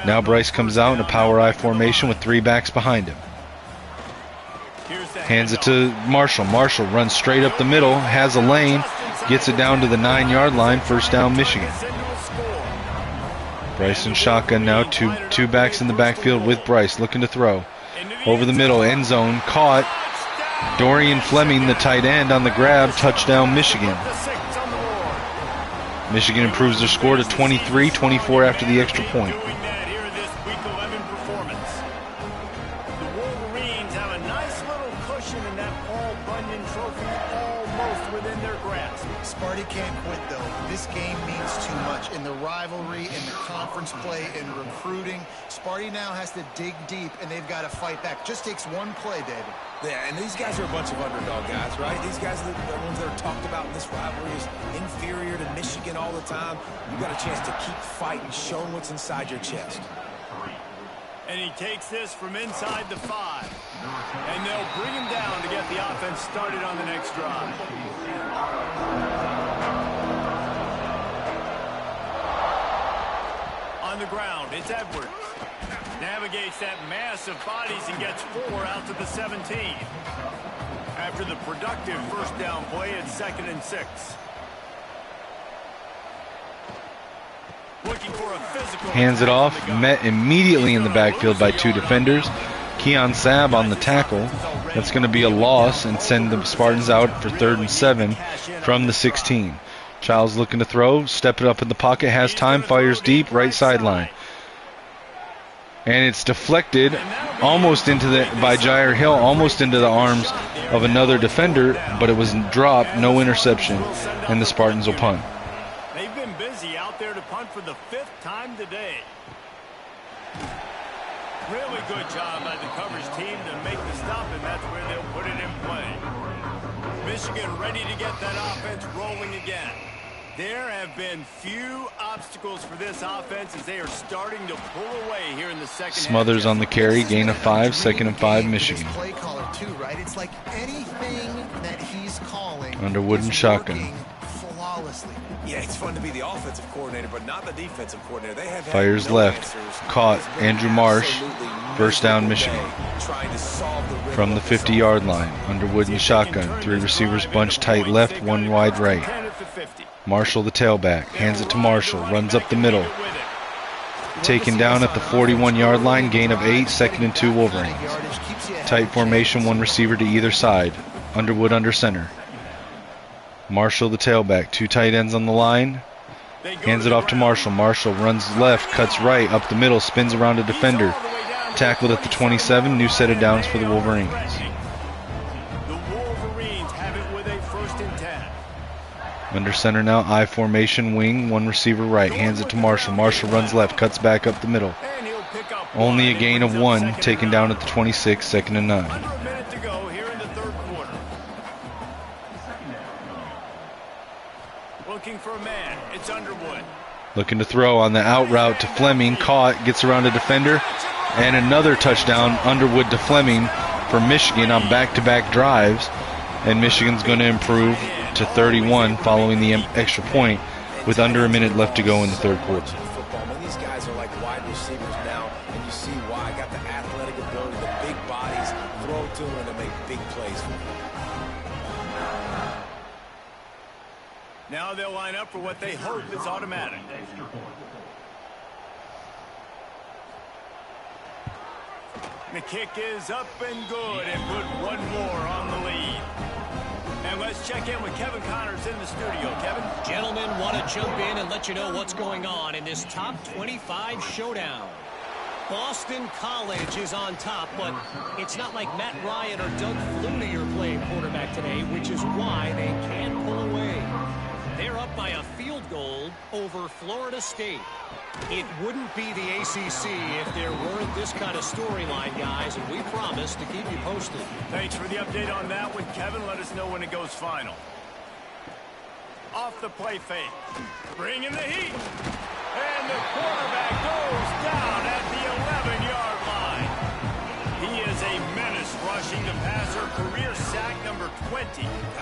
Now Bryce comes out in a power I formation with 3 backs behind him. Hands it to Marshall. Marshall runs straight up the middle, has a lane, gets it down to the 9-yard line. First down, Michigan. Bryson shotgun now. Two backs in the backfield with Bryce looking to throw. Over the middle, end zone, caught. Dorian Fleming, the tight end, on the grab. Touchdown, Michigan. Michigan improves their score to 23-24 after the extra point. The Wolverines have a nice little cushion in that Paul Bunyan trophy almost within their grasp. Sparty can't quit, though. This game means too much. In the rivalry, in the conference play, in recruiting, Sparty now has to dig deep, and they've got to fight back. Just takes one play, David. Yeah, and these guys are a bunch of underdog guys, right? These guys are the ones that are talked about in this rivalry as inferior to Michigan all the time. You got a chance to keep fighting, showing what's inside your chest. And he takes this from inside the 5. And they'll bring him down to get the offense started on the next drive. On the ground, it's Edwards. Navigates that mass of bodies and gets 4 out to the 17. After the productive first down play, it's 2nd and 6. Looking for a physical. Hands it off, met immediately in the backfield by 2 defenders. Keon Sabb on the tackle. That's going to be a loss and send the Spartans out for 3rd and 7 from the 16. Childs looking to throw, step it up in the pocket, has time, fires deep, right sideline. And it's deflected almost into by Jair Hill, almost into the arms of another defender, but it was dropped, no interception, and the Spartans will punt. They've been busy out there to punt for the 5th time today. Really good job by the coverage team to make the stop, and that's where they'll put it in play. Michigan ready to get that offense rolling again. There have been few obstacles for this offense as they are starting to pull away here in the second Smothers half. on the carry, gain of 5, 2nd and 5, Michigan. Play caller too, right? It's like anything that he's calling. Underwood and shotgun. Flawlessly. Yeah, it's fun to be the offensive coordinator, but not the defensive coordinator. They have Fires left, caught, Andrew Marsh, first down, Michigan. From the 50-yard line, Underwood and shotgun, 3 receivers bunched tight left, 1 wide right. Marshall, the tailback, hands it to Marshall, runs up the middle. Taken down at the 41-yard line, gain of 8, 2nd and 2 Wolverines. Tight formation, 1 receiver to either side. Underwood under center. Marshall, the tailback, 2 tight ends on the line. Hands it off to Marshall. Marshall runs left, cuts right, up the middle, spins around a defender. Tackled at the 27, new set of downs for the Wolverines. The Wolverines have it with a 1st and 10. Under center now, I formation, wing, 1 receiver right, hands it to Marshall. Marshall runs left, cuts back up the middle. And he'll pick up Only a gain of 1, taken down at the 26, 2nd and 9. Under a minute to go here in the 3rd quarter. Looking for a man. It's Underwood. Looking to throw on the out route to Fleming, caught, gets around a defender, and another touchdown, Underwood to Fleming for Michigan on back-to-back drives. And Michigan's going to improve to 31 following the extra point with under a minute left to go in the 3rd quarter. When these guys are like wide receivers now, and you see why. Got the athletic ability, the big bodies, throw to them and make big plays for them. Now they'll line up for what they hope is automatic. The kick is up and good and put 1 more on the lead. And let's check in with Kevin Connors in the studio. Kevin? Gentlemen, want to jump in and let you know what's going on in this top 25 showdown. Boston College is on top, but it's not like Matt Ryan or Doug Flutie are playing quarterback today, which is why they can't pull away. They're up by a field goal over Florida State. It wouldn't be the ACC if there weren't this kind of storyline, guys, and we promise to keep you posted. Thanks for the update on that one, Kevin. Let us know when it goes final. Off the play fake. Bring in the heat. And the quarterback goes down at the 11-yard line. He is a menace rushing the passer career sack number 20.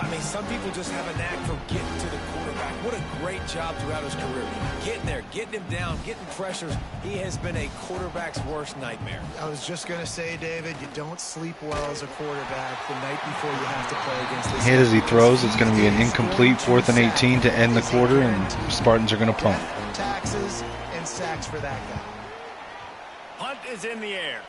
I mean, some people just have a knack for getting to the quarterback. What a great job throughout his career. Getting there, getting him down, getting pressures. He has been a quarterback's worst nightmare. I was just going to say, David, you don't sleep well as a quarterback the night before you have to play against this. Hit as he throws. It's going to be an incomplete 4th and 18 to end the quarter, and Spartans are going to punt. Taxes and sacks for that guy. Punt is in the air.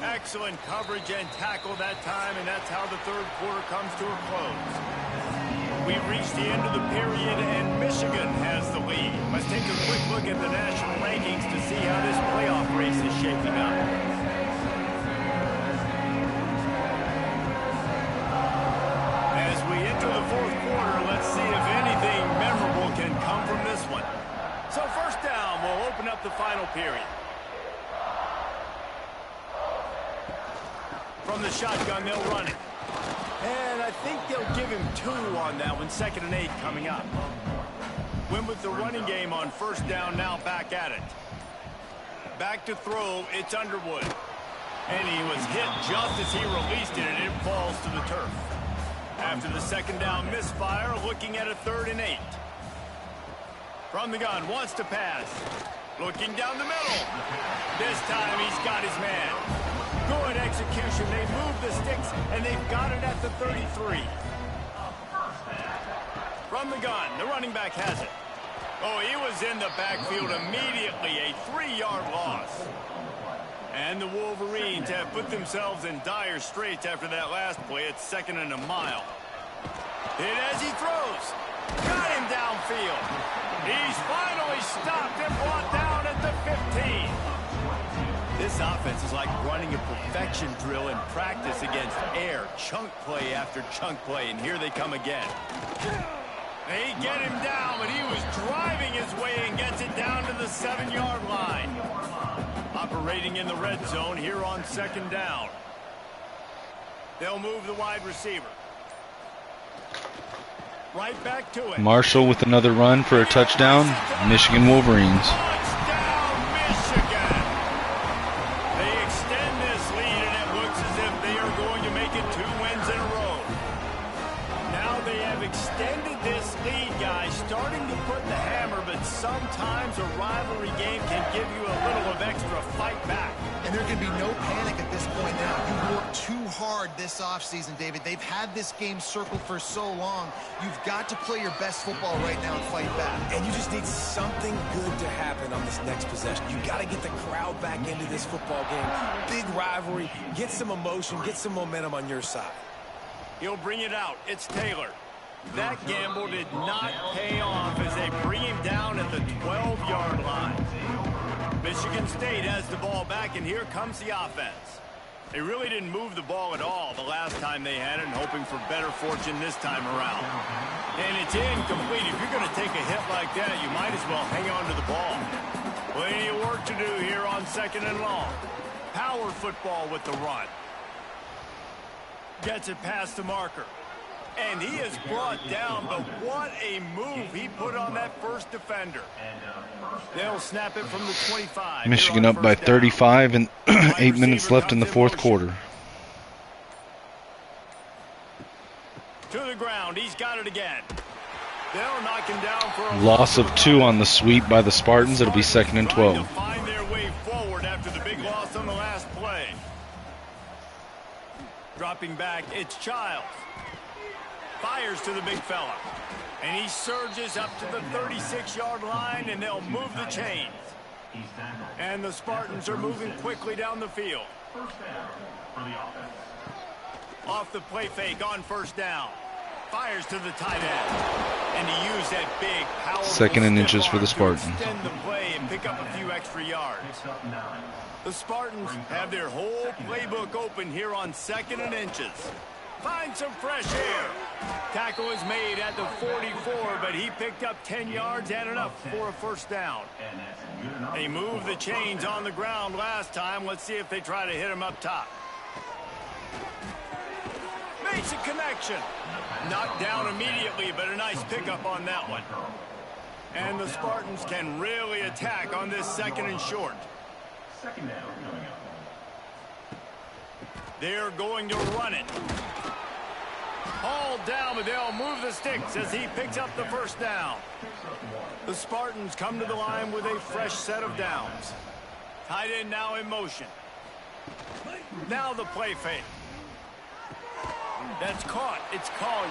Excellent coverage and tackle that time, and that's how the third quarter comes to a close. We've reached the end of the period, and Michigan has the lead. Let's take a quick look at the national rankings to see how this playoff race is shaping up. As we enter the fourth quarter, let's see if anything memorable can come from this one. So first down, we'll open up the final period. From the shotgun, they'll run it. And I think they'll give him 2 on that one. 2nd and 8 coming up. Win with the running game on first down, now back at it. Back to throw, it's Underwood. And he was hit just as he released it, and it falls to the turf. After the 2nd down misfire, looking at a 3rd and 8. From the gun, wants to pass. Looking down the middle. This time he's got his man. Good execution. They move the sticks, and they've got it at the 33. From the gun, the running back has it. Oh, he was in the backfield immediately. A 3-yard loss. And the Wolverines have put themselves in dire straits after that last play. It's 2nd and a mile. Hit as he throws. Got him downfield. He's finally stopped and brought down at the 15. This offense is like running a perfection drill in practice against air. Chunk play after chunk play, and here they come again. They get him down, but he was driving his way and gets it down to the 7-yard line. Operating in the red zone here on 2nd down. They'll move the wide receiver. Right back to it. Marshall with another run for a touchdown. Michigan Wolverines. Sometimes a rivalry game can give you a little of extra fight back. And there can be no panic at this point now. You've worked too hard this offseason, David. They've had this game circled for so long. You've got to play your best football right now and fight back. And you just need something good to happen on this next possession. You got to get the crowd back into this football game. Big rivalry. Get some emotion. Get some momentum on your side. He'll bring it out. It's Taylor. That gamble did not pay off as they bring him down at the 12-yard line. Michigan State has the ball back, and here comes the offense. They really didn't move the ball at all the last time they had it, and hoping for better fortune this time around. And it's incomplete. If you're going to take a hit like that, you might as well hang on to the ball. Plenty of work to do here on 2nd and long. Power football with the run. Gets it past the marker. And he is brought down, but what a move he put on that first defender. They'll snap it from the 25. Michigan up by 35 and 8 minutes left in the fourth quarter. To the ground, he's got it again. They'll knock him down for a loss of 2 on the sweep by the Spartans. It'll be 2nd and 12. To find their way forward after the big loss on the last play. Dropping back, it's Childs. Fires to the big fella. And he surges up to the 36-yard line, and they'll move the chains. And the Spartans are moving quickly down the field. Off the play fake on first down. Fires to the tight end. And he used that big, powerful 2nd and inches for the Spartans. Extend the play and pick up a few extra yards. The Spartans have their whole playbook open here on 2nd and inches. Find some fresh air. Tackle is made at the 44, but he picked up 10 yards and enough for a first down. They moved the chains on the ground last time. Let's see if they try to hit him up top. Makes a connection. Knocked down immediately, but a nice pickup on that one. And the Spartans can really attack on this 2nd and short. They're going to run it. Hauled down, but they'll move the sticks as he picks up the first down. The Spartans come to the line with a fresh set of downs. Tight end now in motion. Now the play fake. That's caught. It's Collier.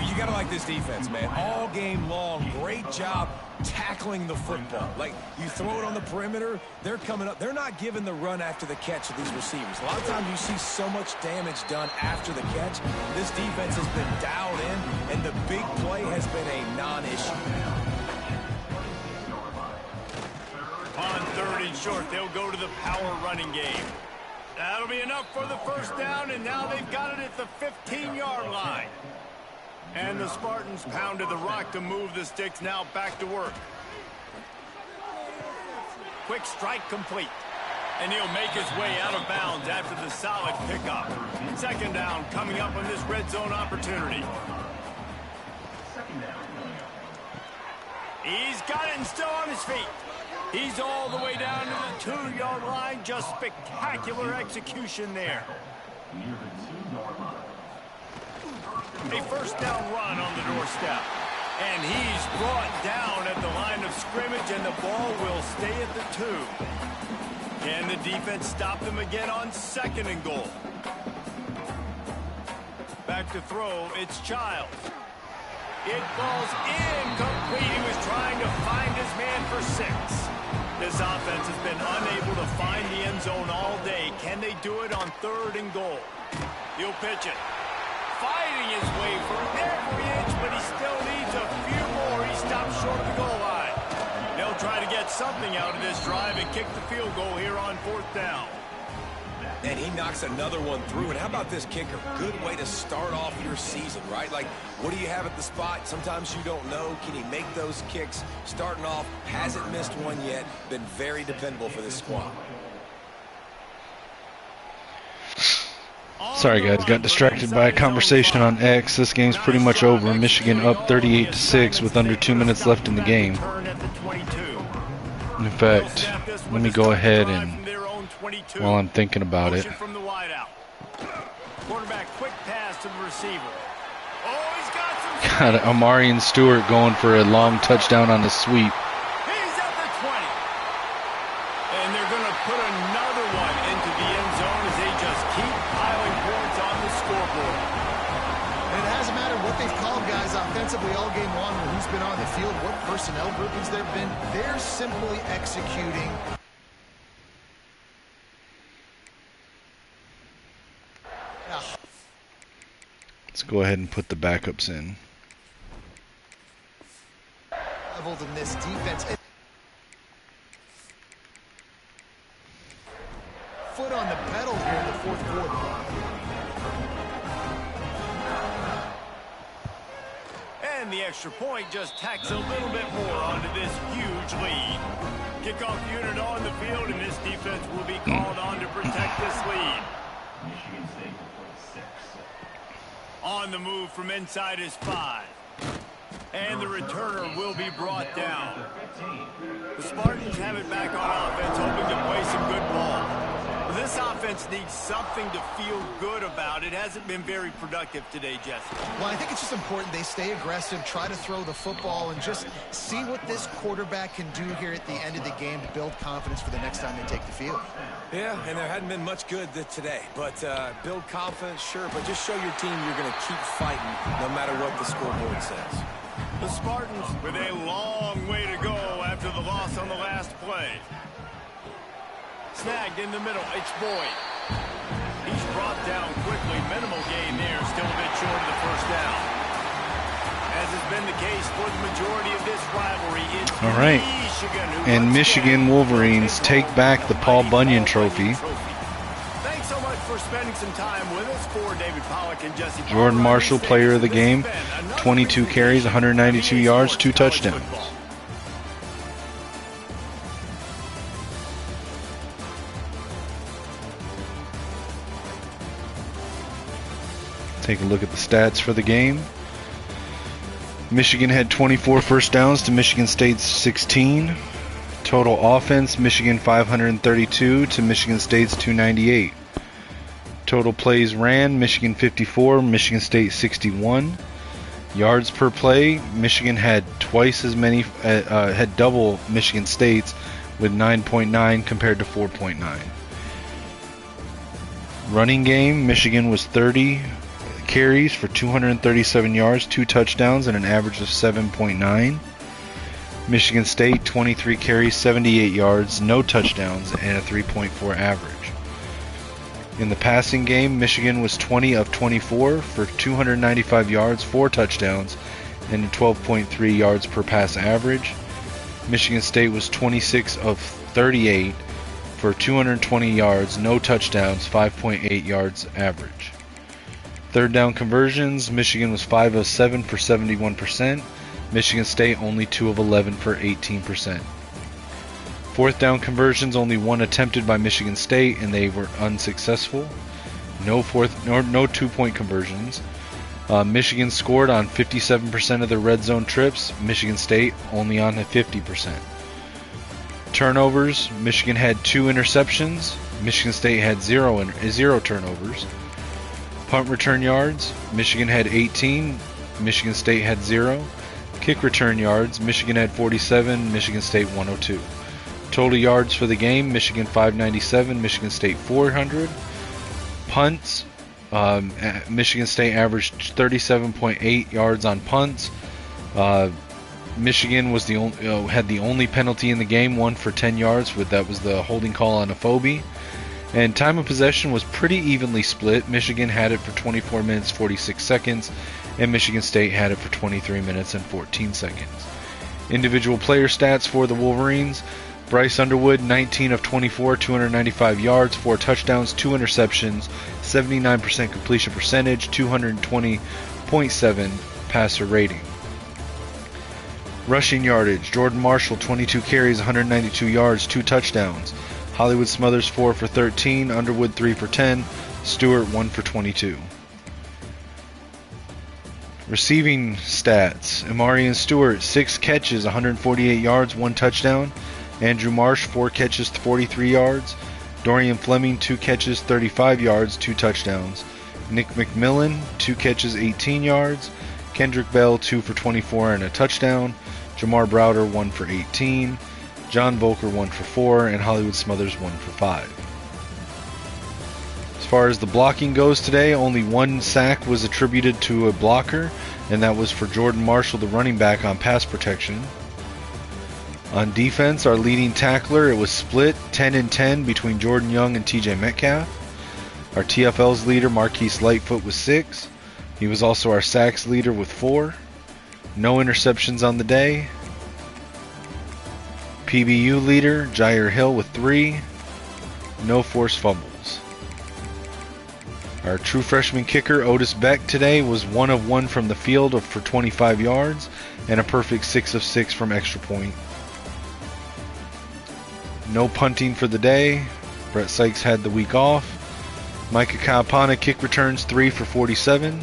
You got to like this defense, man. All game long, great job tackling the football. Like, you throw it on the perimeter, they're coming up. They're not giving the run after the catch to these receivers. A lot of times you see so much damage done after the catch. This defense has been dialed in, and the big play has been a non-issue. On 3rd and short, they'll go to the power running game. That'll be enough for the first down, and now they've got it at the 15-yard line. And the Spartans pounded the rock to move the sticks, now back to work. Quick strike complete. And he'll make his way out of bounds after the solid pickup. 2nd down coming up on this red zone opportunity. He's got it and still on his feet. He's all the way down to the 2-yard line. Just spectacular execution there. A first down run on the doorstep. And he's brought down at the line of scrimmage, and the ball will stay at the 2. Can the defense stop them again on 2nd and goal? Back to throw, it's Childs. It falls incomplete. He was trying to find his man for 6. This offense has been unable to find the end zone all day. Can they do it on 3rd and goal? He'll pitch it. Fighting his way for every inch, but he still needs a few more. He stops short of the goal line. They'll try to get something out of this drive and kick the field goal here on 4th down. And he knocks another one through. And how about this kicker? Good way to start off your season, right? Like, what do you have at the spot? Sometimes you don't know. Can he make those kicks? Starting off, hasn't missed one yet. Been very dependable for this squad. Sorry guys, got distracted by a conversation on X. This game's pretty much over. Michigan up 38-6 with under 2 minutes left in the game. In fact, let me go ahead and, while I'm thinking about it, got Amarian Stewart going for a long touchdown on the sweep. All game long, who's been on the field, what personnel groupings there have been, they're simply executing. Let's go ahead and put the backups in. Leveled in this defense. Foot on the pedal here in the 4th quarter. And the extra point just tacks a little bit more onto this huge lead. Kickoff unit on the field, and this defense will be called on to protect this lead. On the move from inside is 5. And the returner will be brought down. The Spartans have it back on offense, hoping to play some good ball. This offense needs something to feel good about. It hasn't been very productive today, Jesse. Well, I think it's just important they stay aggressive, try to throw the football, and just see what this quarterback can do here at the end of the game to build confidence for the next time they take the field. Yeah, and there hadn't been much good today. But build confidence, sure, but just show your team you're going to keep fighting no matter what the scoreboard says. The Spartans with a long way to go after the loss on the last play. Snagged in the middle, it's Boyd. He's brought down quickly. Minimal gain there, still a bit short of the first down. As has been the case for the majority of this rivalry, it's all right. And Michigan Wolverines take back the Paul Bunyan Trophy. Thanks so much for spending some time with us. For David Pollack and Jesse Jordan Marshall, player of the game, 22 carries, 192 yards, 2 touchdowns. Take a look at the stats for the game. Michigan had 24 first downs to Michigan State's 16. Total offense, Michigan 532 to Michigan State's 298. Total plays ran, Michigan 54, Michigan State 61. Yards per play, Michigan had twice as many, had double Michigan State's with 9.9 compared to 4.9. Running game, Michigan was 30 carries for 237 yards, 2 touchdowns, and an average of 7.9. Michigan State, 23 carries, 78 yards, no touchdowns, and a 3.4 average. In the passing game, Michigan was 20 of 24 for 295 yards, 4 touchdowns, and 12.3 yards per pass average. Michigan State was 26 of 38 for 220 yards, no touchdowns, 5.8 yards average. Third down conversions, Michigan was 5 of 7 for 71%. Michigan State only 2 of 11 for 18%. Fourth down conversions, only 1 attempted by Michigan State, and they were unsuccessful. No 2-point conversions. Michigan scored on 57% of the red zone trips. Michigan State only on 50%. Turnovers, Michigan had 2 interceptions. Michigan State had 0 turnovers. Punt return yards, Michigan had 18. Michigan State had 0. Kick return yards, Michigan had 47. Michigan State 102. Total yards for the game, Michigan 597, Michigan State 400. Punts, Michigan State averaged 37.8 yards on punts. Michigan was had the only penalty in the game, 1 for 10 yards. That was the holding call on Afobe. And time of possession was pretty evenly split. Michigan had it for 24 minutes 46 seconds, and Michigan State had it for 23 minutes and 14 seconds. Individual player stats for the Wolverines. Bryce Underwood, 19 of 24, 295 yards, 4 touchdowns, 2 interceptions, 79% completion percentage, 220.7 passer rating. Rushing yardage, Jordan Marshall, 22 carries, 192 yards, 2 touchdowns. Hollywood Smothers, 4 for 13, Underwood, 3 for 10, Stewart, 1 for 22. Receiving stats, Amarian Stewart, 6 catches, 148 yards, 1 touchdown. Andrew Marsh, 4 catches, 43 yards. Dorian Fleming, 2 catches, 35 yards, 2 touchdowns. Nick McMillan, 2 catches, 18 yards. Kendrick Bell, 2 for 24 and a touchdown. Jamar Browder, 1 for 18. John Volker, 1 for 4. And Hollywood Smothers, 1 for 5. As far as the blocking goes today, only 1 sack was attributed to a blocker, and that was for Jordan Marshall, the running back, on pass protection. On defense, our leading tackler, it was split 10-10 between Jordan Young and TJ Metcalf. Our TFL's leader, Marquise Lightfoot, was 6. He was also our sacks leader with 4. No interceptions on the day. PBU leader, Jair Hill, with 3. No forced fumbles. Our true freshman kicker, Otis Beck, today was 1 of 1 from the field for 25 yards and a perfect 6 of 6 from extra point. No punting for the day. Brett Sykes had the week off. Micah Kaapana kick returns 3 for 47.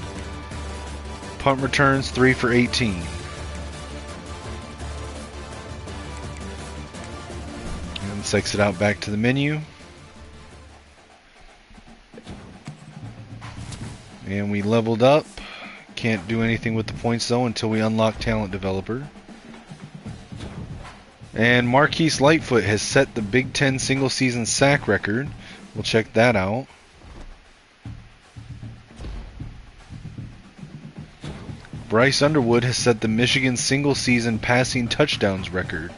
Punt returns 3 for 18. And let's exit out back to the menu. And we leveled up. Can't do anything with the points though until we unlock Talent Developer. And Marquise Lightfoot has set the Big Ten single season sack record. We'll check that out. Bryce Underwood has set the Michigan single season passing touchdowns record.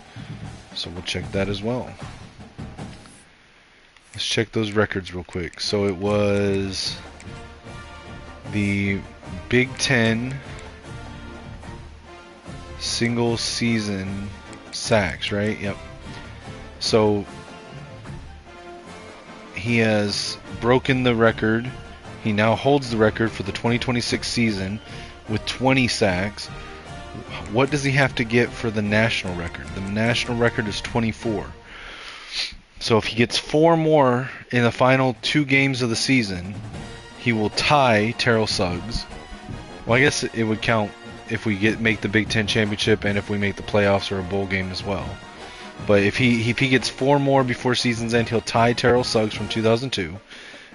So we'll check that as well. Let's check those records real quick. So it was the Big Ten single season sacks, right? Yep. So he has broken the record. He now holds the record for the 2026 season with 20 sacks. What does he have to get for the national record? The national record is 24. So if he gets 4 more in the final 2 games of the season, he will tie Terrell Suggs. Well, I guess it would count if we make the Big Ten championship and if we make the playoffs or a bowl game as well. But if he gets 4 more before season's end, he'll tie Terrell Suggs from 2002,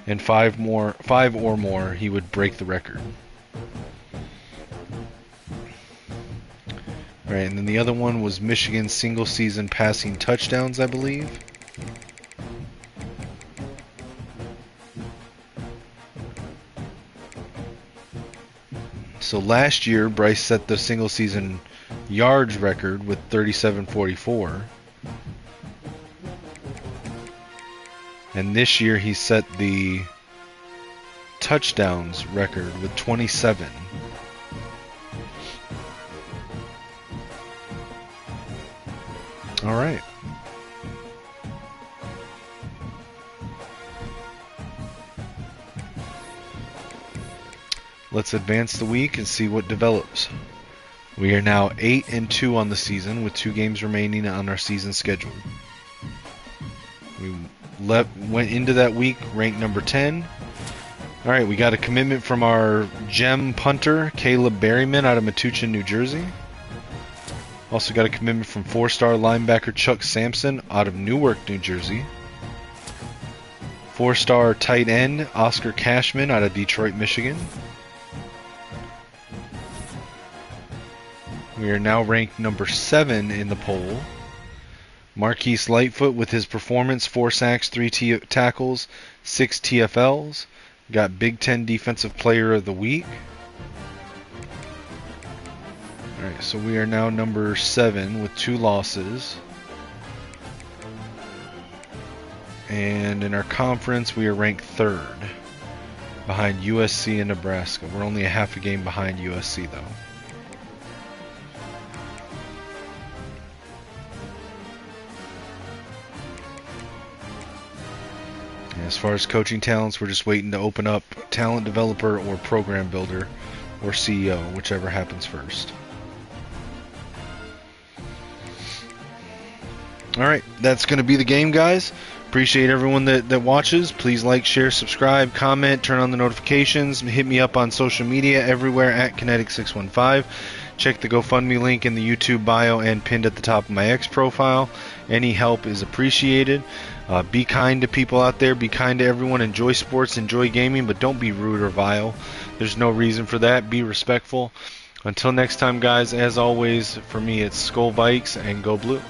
and five or more, he would break the record. All right, and then the other one was Michigan's single-season passing touchdowns, I believe. So last year, Bryce set the single-season yards record with 37.44. And this year he set the touchdowns record with 27. All right. Let's advance the week and see what develops. We are now 8-2 on the season with 2 games remaining on our season schedule. We went into that week ranked number 10. All right, we got a commitment from our gem punter, Caleb Berryman, out of Metuchen, New Jersey. Also got a commitment from 4-star linebacker Chuck Sampson out of Newark, New Jersey. 4-star tight end Oscar Cashman out of Detroit, Michigan. We are now ranked number 7 in the poll. Marquise Lightfoot with his performance, 4 sacks, 3 tackles, 6 TFLs. Got Big Ten Defensive Player of the Week. Alright, so we are now number 7 with 2 losses. And in our conference, we are ranked 3rd behind USC and Nebraska. We're only a half a game behind USC, though. As far as coaching talents, we're just waiting to open up talent developer or program builder or CEO, whichever happens first. Alright, that's going to be the game, guys. Appreciate everyone that watches. Please like, share, subscribe, comment, turn on the notifications. Hit me up on social media everywhere at Kinetic615. Check the GoFundMe link in the YouTube bio and pinned at the top of my X profile. Any help is appreciated. Be kind to people out there. Be kind to everyone. Enjoy sports, enjoy gaming, but don't be rude or vile. There's no reason for that. Be respectful. Until next time, guys, as always, for me, it's Skull Vikes and Go Blue.